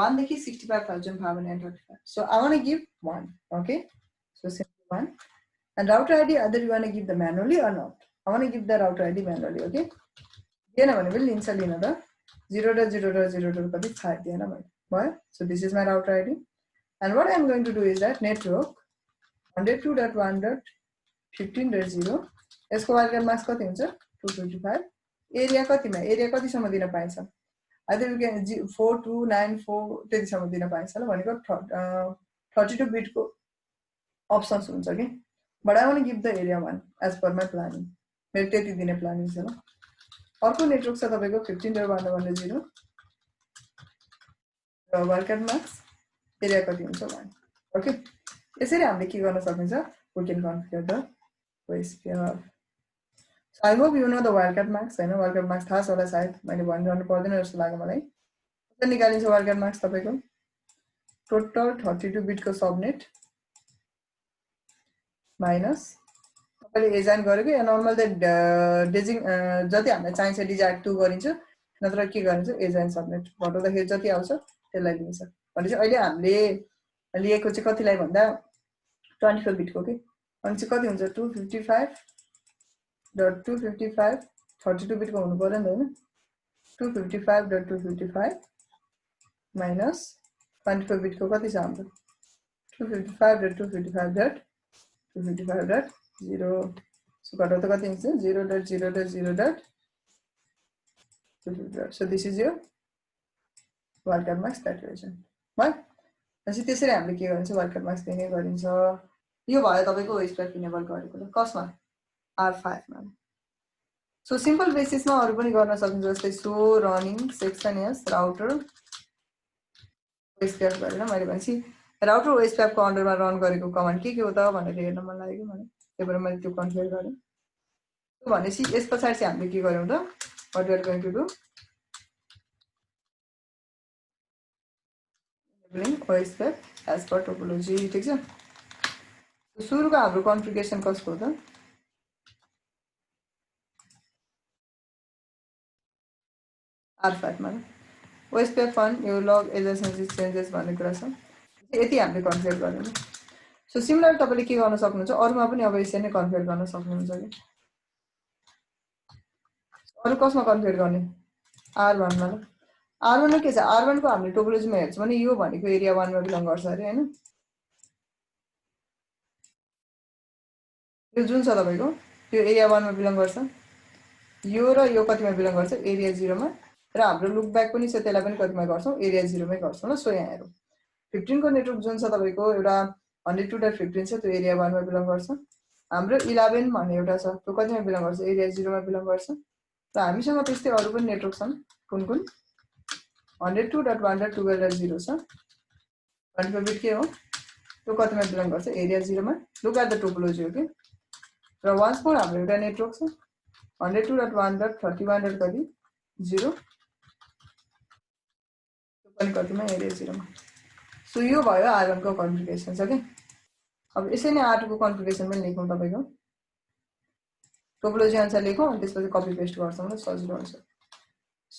1 देखि 65,535 so I want to give 1 okay so simply 1 and router ID either you want to give the manually or not I want to give the router ID manually okay दिएन भने पनि लिन्छ लिन त 0 र 0 र 0 र कति थाहा दिएन मैले भयो so this is my router ID and what I am going to do is that network 102.1.15.0 यसको वाइल्डकार्ड मास्क कति हुन्छ 255 एरिया कतिमा एरिया कतिसम्म दिन पाइन्छ either you can 4294 त्यतिसम्म दिन पाइन्छ ल भनेको 32 बिट को अप्सन्स हुन्छ के but I want to give the area one as per my planning मेरो त्यति दिने प्लानिङ छ ल अर्को नेटवर्क छ तपाईको 15.1.1.0 र वाइल्डकार्ड मास्क एरिया कति हुन्छ 1 ओके यसरी हामीले के गर्न सकिन्छ we can configure the OSPF so I hope you know the wildcard max हैन wildcard max थाहा छ होला सायद मैले भनिरहनु पर्दैन जस्तो लाग्यो मलाई कति निकालिन्छ wildcard max तपाईको टोटल 32 बिट को सबनेट माइनस तपाईले एजाइन गरेको या नर्मल द डेजिङ जति हामीलाई चाहिन्छ डिजायर 2 गरिन्छ नत्र के गरिन्छ एजाइन सबनेट भर्दाखेरि जति आउँछ त्यसलाई लिन्छ भनेपछि अहिले हामीले लिएको चाहिँ कतिलाई भन्दा 24 बिट को के अनि चाहिँ कति हुन्छ 255.255 32 बिट को हुनु पर्यो नि हैन 255.255 माइनस 24 बिट को कति छ हाम्रो 255.255.255.0 so घटाउ त कति हुन्छ 0.0.0.255 so this is your wildcard max calculation है त्यसै त्यसरी हामीले के गरिन्छ wildcard max दिने गरिन्छ यो भयो तपाईको OSPF इनेबल गरेको ल कसमा R5 मा सो सिम्पल बेसिसमा अरु पनि गर्न सकिन्छ जस्तै so running section S router OSPF गरेर मैले भनेसी राउटर OSPF को अन्डरमा रन गरेको कमान्ड के हो त भनेर हेर्न मन लाग्यो मलाई त्यही भएर मैले त्यो कन्फिगर गरे त्यो भनेसी यस पछाडी चाहिँ हामीले के गर्यौं त what we are going to do enabling OSPF as per topology ठीक छ सुरुको हाम्रो कन्फिगरेसन कसको हो त R5 मा ओएसपीएफ फन्ड यो लग एजेन्सी चेन्जेस भन्ने कुरा छ यति हामीले कन्फिगर गर्ने सो सिमिलर तपाईले के गर्न सक्नुहुन्छ अरुमा पनि अब यसरी नै कन्फिगर गर्न सक्नुहुन्छ कि अरु कसमा कन्फिगर गर्ने R1 मा R1 मा के छ R1 को हामीले टोपोलोजीमा हेर्छौं भने यो भनेको एरिया 1 मा बिलोङ गर्छ अरे हैन यो जुन छ तपाईको यो एरिया 1 मा बिलोङ गर्छ यो र यो कतिमा बिलोङ गर्छ एरिया 0 मा र हाम्रो लुक ब्याक पनि छ त्यसलाई पनि कतिमा गर्छौं एरिया 0 मै गर्छौं ल सो यहाँ हेरौं 15 को नेटवर्क जुन छ तपाईको एउटा 102.15 छ त्यो एरिया 1 मा बिलोङ गर्छ हाम्रो 11 भन्ने एउटा छ त्यो कतिमा बिलोङ गर्छ एरिया 0 मा बिलोङ गर्छ र हामीसँग त्यस्तै अरु पनि नेटवर्क छन् कुन कुन 102.1.12.0 छ 25 बिट के हो त्यो कतिमा बिलोङ गर्छ एरिया 0 मा लुक एट द टोपोलोजी हो के र वान्स मोर हाम्रो एउटा नेटवर्क छ 102.1.31 कति 0 त्यो पनि कतिमा एरिया 0 मा सो यो भयो R1 को कन्फिगरेसन छ के अब यसै नै R2 को कन्फिगरेसन पनि लेखौं तपाईको टोपोलोजी अनुसार लेखौं अनि त्यसपछि कपी पेस्ट गर्छौं ल सजिलो हुन्छ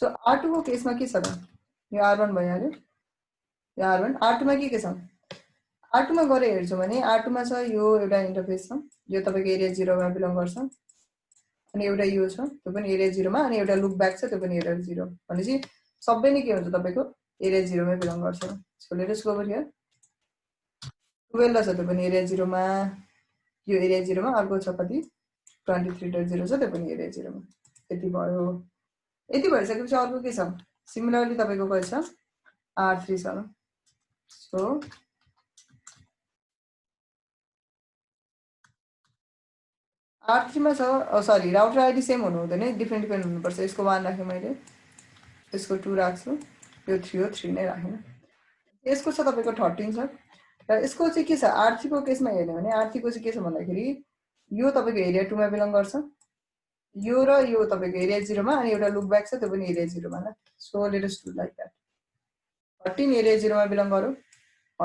सो R2 को केसमा के छ त यो R1 भइहाल्यो यो R1 R2 मा के छ R2 मा गरे हेर्छौं भने R2 मा छ यो एउटा इन्टरफेस छ यो तपाईको एरिया 0 मा बिलोङ गर्छ अनि एउटा यो छ त्यो पनि एरिया 0 मा अनि एउटा लुक ब्याक छ त्यो पनि एरिया 0 भनेपछि सबै नै के हुन्छ तपाईको एरिया 0 मै बिलोङ गर्छ so let us go over here 12 छ त्यो पनि एरिया 0 मा यो एरिया 0 मा अर्को छ कति 23.0 छ त्यो पनि एरिया 0 मा यति भयो यति भइसकेपछि अर्को के छ सिमिलरली तपाईको कति छ R3 छ सो R3 मा छ सरी राउटर आईडी सेम हुनु हुँदैन डिफरेन्ट हुनुपर्छ यसको 1 राखे मैले यसको 2 राख्छु यो 3 हो 3 नै राखेन यसको छ तपाईको 13 छ र यसको चाहिँ के छ R3 को केसमा हेर्ने भने R3 को चाहिँ के छ भन्दाखेरि यो तपाईको एरिया 2 मा बिलोङ गर्छ यो र यो तपाईको एरिया 0 मा अनि एउटा लुक ब्याक छ त्यो पनि एरिया 0 मा ल so let us do like that 13 area 0 मा बिलोङ गर्यो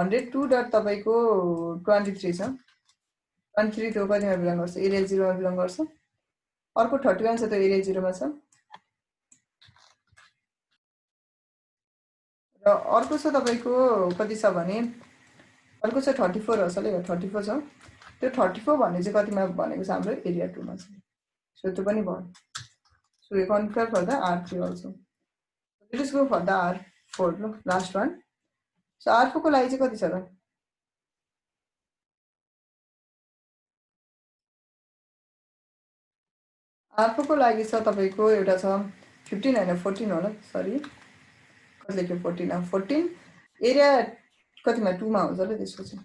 102 डट तपाईको 23 छ 23 त्यो कतिमा बिलोङ गर्छ एरिया 0 मा बिलोङ गर्छ अर्को 31 छ त्यो एरिया 0 मा छ र अर्को छ तपाईको कति छ भने अर्को छ 34 हो सले 34 छ त्यो 34 भन्ने चाहिँ कतिमा भनेको छ हाम्रो एरिया 2 मा छ सो त्यो पनि भयो सो यो configure for the R3 also let us go for the R4 ल लास्ट वान सो R4 को लागि चाहिँ कति छ त R4 को लागि छ तपाईको एउटा छ 15 हैन 14 होला सरी कति लेख्यो 14 14 एरिया कतिमा 2 मा हुन्छ ल त्यसपछि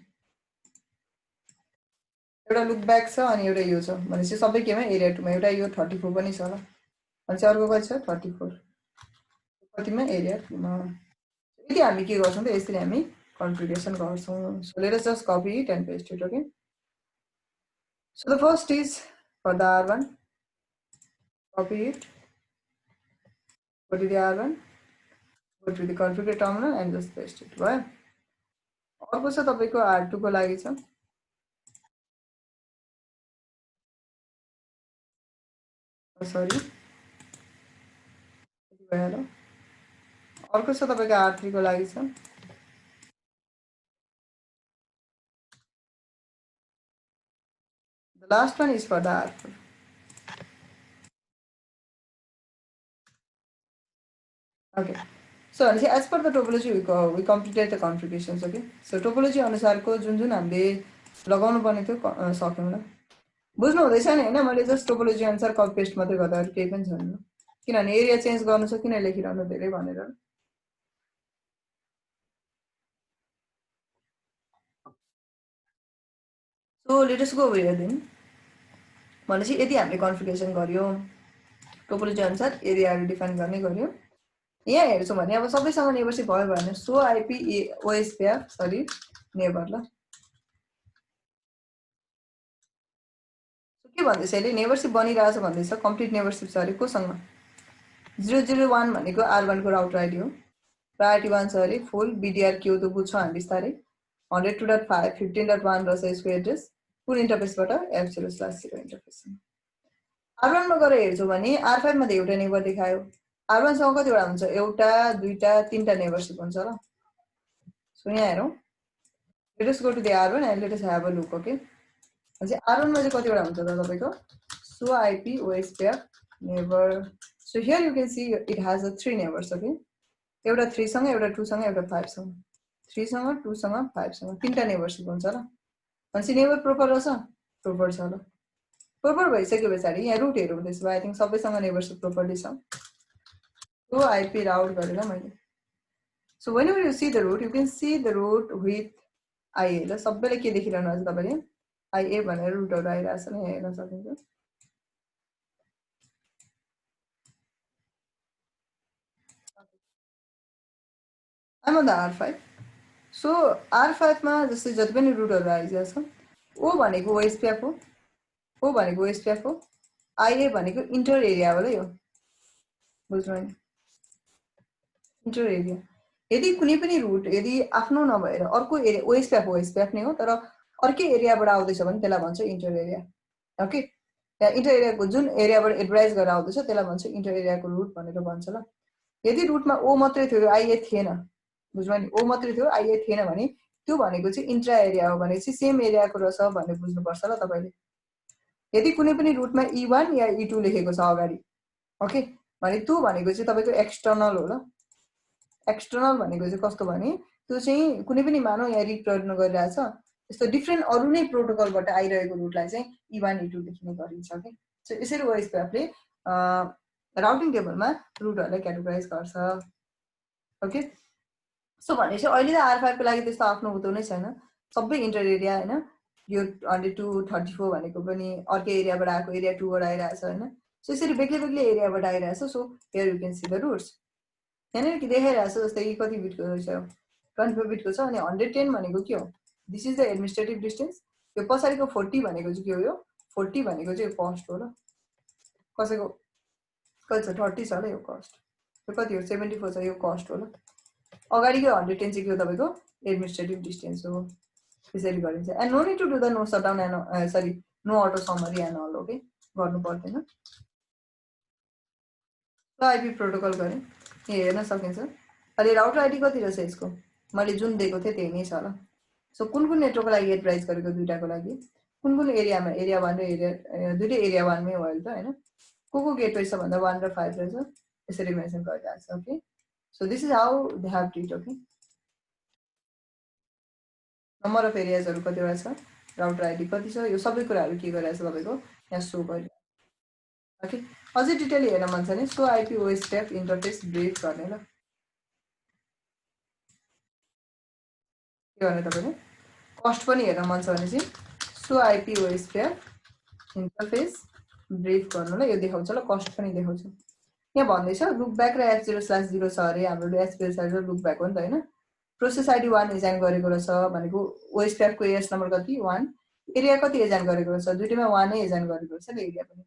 एउटा लुक ब्याक छ अनि एउटा यो छ भनेपछि सबै केमा एरिया 2 मा एउटा यो 34 पनि छ ल अनि अर्को कति छ 34 कतिमा एरिया 2 मा यदि हामी के गर्छौं त यसरी हामी कन्फिगरेसन गर्छौं so let us just copy it and paste it okay so the first is for the R1 copy it go to the R1 go to the configure terminal and just paste it भयो अर्को छ तपाईको R2 को लागि छ sorry भयो अर्को छ तपाईको R3 को लागि छ the last one is for the R4 okay so as per the topology we completed the configurations okay so topology अनुसारको जुन हामीले लगाउनु पर्ने थियो सक्यौं ल बुझ्नु हुँदैछ नि हैन मैले जस्ट टोपोलोजी अनुसार कपी पेस्ट मात्रै गर्दा केही पनि छैन किनभने एरिया चेन्ज गर्नु छ किन लेखिरहनु धेरै भनेर so let us go over here then भनेपछि यदि हामीले कन्फिगरेसन गर्यो टोपोलोजी अनुसार एरियाहरु डिफाइन गर्ने गर्यो यहाँ हेर्छौं भने अब सबैसँग नेबरशिप भयो भने so IP OSPF sorry neighbour ल के भन्दैछ अहिले नेबरशिप बनिरहेछ भन्दैछ कम्प्लिट नेबरशिप छ अरे कोसँग 001 भनेको R1 को राउटर आईडी हो प्रायोरिटी 1 छ अरे फुल बीडीआर क्यू त बुझ्छौं हामी बिस्तारै 102.5 15.1 रहेछ यसको एड्रेस कुन इन्टरफेसबाट f0/0 इन्टरफेस R1 मा गएर हेर्छौं भने R5 मा एउटा नेबर देखायो R1 सँग कतिवटा हुन्छ एउटा दुईटा तीनटा नेबरशिप हुन्छ ल सो यहाँ हेरौँ let us go to the R1 and let us have a look okay चाहिँ R1 मा चाहिँ कतिवटा हुन्छ त तपाईको so IP OSPF neighbor so here you can see it has a 3 neighbors okay एउटा 3 सँग एउटा 2 सँग एउटा 5 सँग 3 सँग 2 सँग 5 सँग तीनटा नेबरशिप हुन्छ ल भनेपछि नेबर प्रोपर रहेछ प्रोपर छ ल प्रोपर भइसक्यो पछाडी यहाँ रुट हेरौँ त्यसो भए आई थिंक सबैसँग नेबरशिप प्रोपर्ली छ so IP राउट गरेर मैले so whenever you see the root you can see the root with IA ल सबैले के देखिरहनु हुन्छ तपाईले IA भनेर रुटहरु आइराछ नि हेर्न सकिन्छ I'm on the R5 so R5 मा जस्तै जति पनि रुटहरु आइरहेछ O भनेको OSPF हो O भनेको OSPF हो IA भनेको इन्टर एरिया हो ल यो बुझ्नु हैन इन्टर एरिया यदि कुनै पनि रुट यदि आफ्नो नभएर अर्को एरिया OSPF नै हो तर अर्कै एरियाबाट आउँदैछ भने त्यसलाई भन्छ इन्टर एरिया ओके त्यहाँ इन्टर एरियाको जुन एरियाबाट एडभाइस गरेर आउँदैछ त्यसलाई भन्छ इन्टर एरियाको रुट भनेर भन्छ ल यदि रुटमा O मात्रै थियो IA थिएन बुझ्नु नि O मात्रै थियो IA थिएन भने त्यो भनेको चाहिँ इन्ट्रा एरिया हो भनेपछि सेम एरियाको रहेछ भन्ने बुझ्नु पर्छ ल तपाईले यदि कुनै पनि रुटमा E1 या E2 लेखेको छ अगाडि ओके भने त्यो भनेको चाहिँ तपाईको एक्सटर्नल हो ल एक्सटर्नल भनेको चाहिँ कस्तो भने त्यो चाहिँ कुनै पनि मानव यहाँ रिप्रेजेन्ट गरिरहेछ यस्तो डिफरेन्ट अरु नै प्रोटोकलबाट आइरहेको रुटलाई चाहिँ E1 E2 लेखिने गरिन्छ के सो यसरी OSPF ले राउटिङ टेबलमा रुटहरुलाई क्याटेगोराइज गर्छ ओके सो भनेपछि अहिले त R5 को लागि त्यस्तो आफ्नो उतो नै छैन सबै इन्टर एरिया हैन यो 10234 भनेको पनि अर्कै एरियाबाट आएको एरिया 2 बाट आइरहेछ हैन सो यसरी बेग्लै बेग्लै एरियाबाट आइरहेछ so here you can see the roots हैन कि देखाइरहेछ जस्तै कति बिटको छ 24 बिटको छ अनि 110 भनेको के हो this is the administrative distance यो पछाडीको 40 भनेको चाहिँ के हो यो 40 भनेको चाहिँ कस्ट हो ल कसैको कति छ 30 छ ल यो कस्ट यो कति हो 74 छ यो कस्ट हो ल अगाडिको 110 चाहिँ के हो तपाईको एडमिनिस्ट्रेटिभ डिस्टेन्स हो त्यसरी गरिन्छ and no need to do the no shutdown and sorry no auto summary and all okay गर्नु पर्दैन आईपी प्रोटोकल गरे यहाँ हेर्न सकिन्छ अहिले राउटर आईडी कति रहेछ यसको मैले जुन दिएको थिए त्यही नै छ ल सो कुन कुन नेटवर्कको लागि एडभाइस गरेको दुईटाको लागि कुन कुन एरियामा एरिया 1 र एरिया दुईटै एरिया 1 मै हो अहिले त हैन को गेटवे छ भन्दा 1 र 5 रहेछ यसरी मेन्सन गरिरहेको छ okay so this is how they have treat okay number of एरियाजहरु कतिवटा छ राउटर आईडी कति छ यो सबै कुराहरु के गरिरहेछ तपाईको यहाँ शो गरिरहेछ ओके अझै डिटेल हेर्न मन छ भने so IP OSPF interface brief गर्ने ल के गर्ने तपाईले कस्ट पनि हेर्न मन छ भने चाहिँ so IP OSPF interface brief गर्नु ल यो देखाउँछ ल कस्ट पनि देखाउँछ यहाँ भन्दैछ लुक ब्याक र F0/0 छ अरे हाम्रो SPSI र लुक ब्याक हो नि त हैन प्रोसेस आईडी 1 एजाइन गरेको रहेछ भनेको OSPF को एएस नम्बर कति 1 एरिया कति एजाइन गरेको रहेछ दुईटैमा 1 नै एजाइन गरेको रहेछ नि एरिया पनि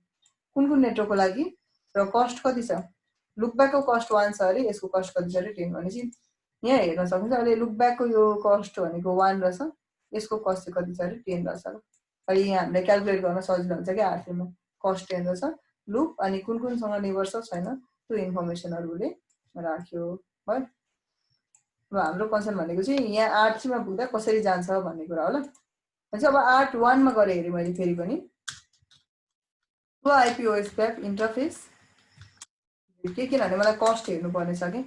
कुन नेटवर्कको लागि र कस्ट कति छ लुक ब्याक को कस्ट 1 छ अरे यसको कस्ट कति छ अरे 10 भनेपछि यहाँ हेर्न सक्नुहुन्छ अहिले लुक ब्याक को यो कस्ट भनेको 1 रहेछ यसको कस्ट चाहिँ कति छ अरे 10 रहेछ ल अहिले यहाँ हामीले क्याल्कुलेट गर्न सजिलो हुन्छ के R3 मा कस्ट 10 रहेछ लुप अनि कुन सँग नेबर छ छैन त्यो इन्फर्मेसनहरुले राख्यो है अब हाम्रो कन्सर्न भनेको चाहिँ यहाँ R3 मा पुग्दा कसरी जान्छ भन्ने कुरा हो ल भनेपछि अब R1 मा गरे हेरे मैले फेरि पनि सो आईपी OSPF इन्टरफेस के किनभने मलाई कस्ट हेर्नु पर्ने छ के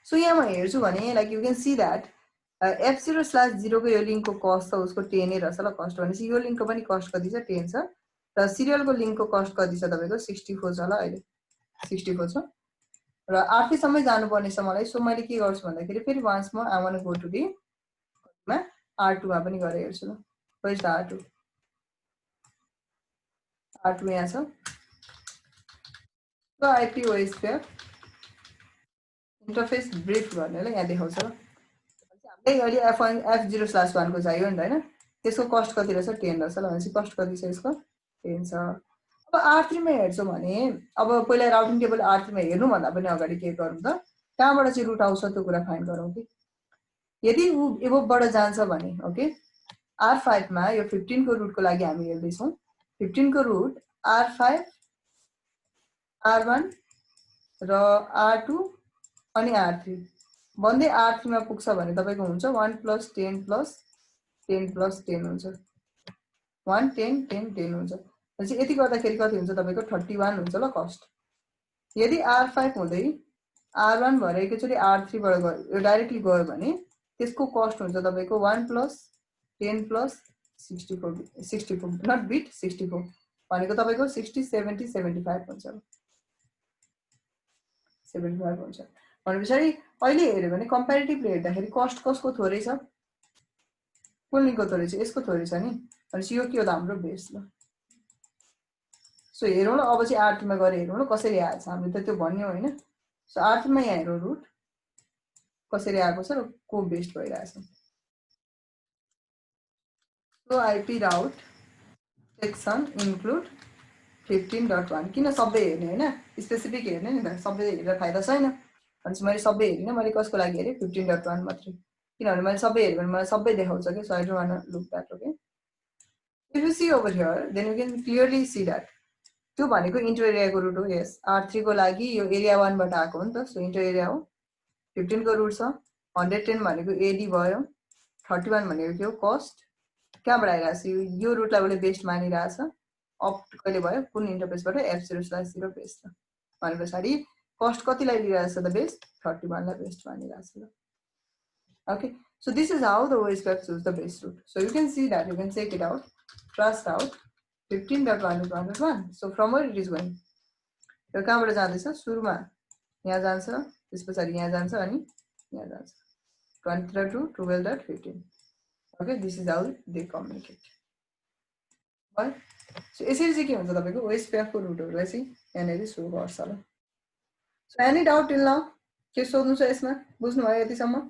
सो यहाँ म हेर्छु भने like you can see that F0/0 को यो लिंकको कस्ट छ उसको 10 नै रहेछ ल कस्ट भनेपछि यो लिंकको पनि कस्ट कति छ 10 छ र सिरियलको लिंकको कस्ट कति छ तपाईको 64 छ ल अहिले 64 छ र R3 सम्मै जानु पर्ने छ मलाई सो मैले के गर्छु भन्दाखेरि फेरि वान्स म I want to go to the मा R2 मा पनि गरे हेर्छु ल वेयर इज द R2 यहाँ छ so IP OSPF interface brief गर्ने ल यहाँ देखाउँछ ल हामीले अहिले F0/1 को चाहियो नि त हैन त्यसको कस्ट कति रहेछ 10 रहेछ ल भनेपछि कस्ट कति छ यसको 10 छ अब R3 मा हेर्छौं भने अब पहिला राउटिङ टेबल R3 मा हेर्नु भन्दा पनि अगाडि के गरौँ त कहाँबाट चाहिँ रुट आउँछ त्यो कुरा फाइन्ड गरौँ कि यदि एबोभबाट जान्छ भने ओके R5 मा यो 15 को रुटको लागि हामी हेर्दै छौं 15 को रुट R5 R1 र R2 अनि R3 भन्दै R3 मा पुग्छ भने तपाईको हुन्छ 1 + 10 + 10 + 10 हुन्छ 1 10 10 10 हुन्छ। त्यसपछि यति गर्दाखेरि कति हुन्छ तपाईको 31 हुन्छ ल कस्ट। यदि R5 हुँदै R1 भएर एकैचोटी R3 बाट गयो डाइरेक्टली गयो भने त्यसको कस्ट हुन्छ तपाईको 1 + 10 + 64 नट बिट 64 भनेको तपाईको 60 70 75 हुन्छ 75 हुन्छ। भनेपछि अहिले हेर्यो भने कम्प्यारेटिभली हेर्दाखेरि कस्ट कसको थोरै छ कुन लिंकको थोरै छ यसको थोरै छ नि भनेपछि यो के हो त हाम्रो बेस ल। सो हेरौँ ल अब चाहिँ R2 मा गएर हेरौँ ल कसरी आएछ हामीले त त्यो भन्यौ हैन। सो R2 मा यहाँ हेरौँ रुट कसरी आएको छ र को बेस्ड भइरहेछ। So IP route section include 15.1 किन सबै हेर्ने हैन स्पेसिफिक हेर्ने नि त सबै हेरेर फाइदा छैन। अनि मैले सबै हेरिन मैले कसको लागि हेरे 15.1 मात्रै किनभने मैले सबै हेरे भने मलाई सबै देखाउँछ के so I don't want to look that okay. If you see over here then you can clearly see that त्यो भनेको इन्टर एरियाको रुट हो। यस R3 को लागि यो एरिया 1 बाट आएको हो नि त सो इन्टर एरिया हो 15 को रुट छ 110 भनेको एडी भयो 31 भनेको के हो कस्ट कहाँबाट आइरहेछ यो रुटलाई मैले बेस्ट मानिरहेछ अप कहिले भयो कुन इन्टरफेसबाट F0/0 बेस्ट भनेपछि कस्ट कतिलाई लिइरहेछ त बेस्ट 31 लाई बेस्ट मानिरहेछ ल। Okay, so this is how the OSPF choose the base route. So you can see that you can check it out. Trust out 15.1 to 1.1. So from where it is going? यो कहाँबाट जाँदैछ सुरुमा यहाँ जान्छ त्यसपछि यहाँ जान्छ अनि यहाँ जान्छ 23 to 12.15. Okay, this is how they communicate. Right? So यसरी चाहिँ के हुन्छ तपाईको OSPF को रुटहरुलाई चाहिँ यहाँनेरि शो गर्छ ल। So any doubt till now? के सोध्नु छ यसमा बुझ्नु भयो यतिसम्म?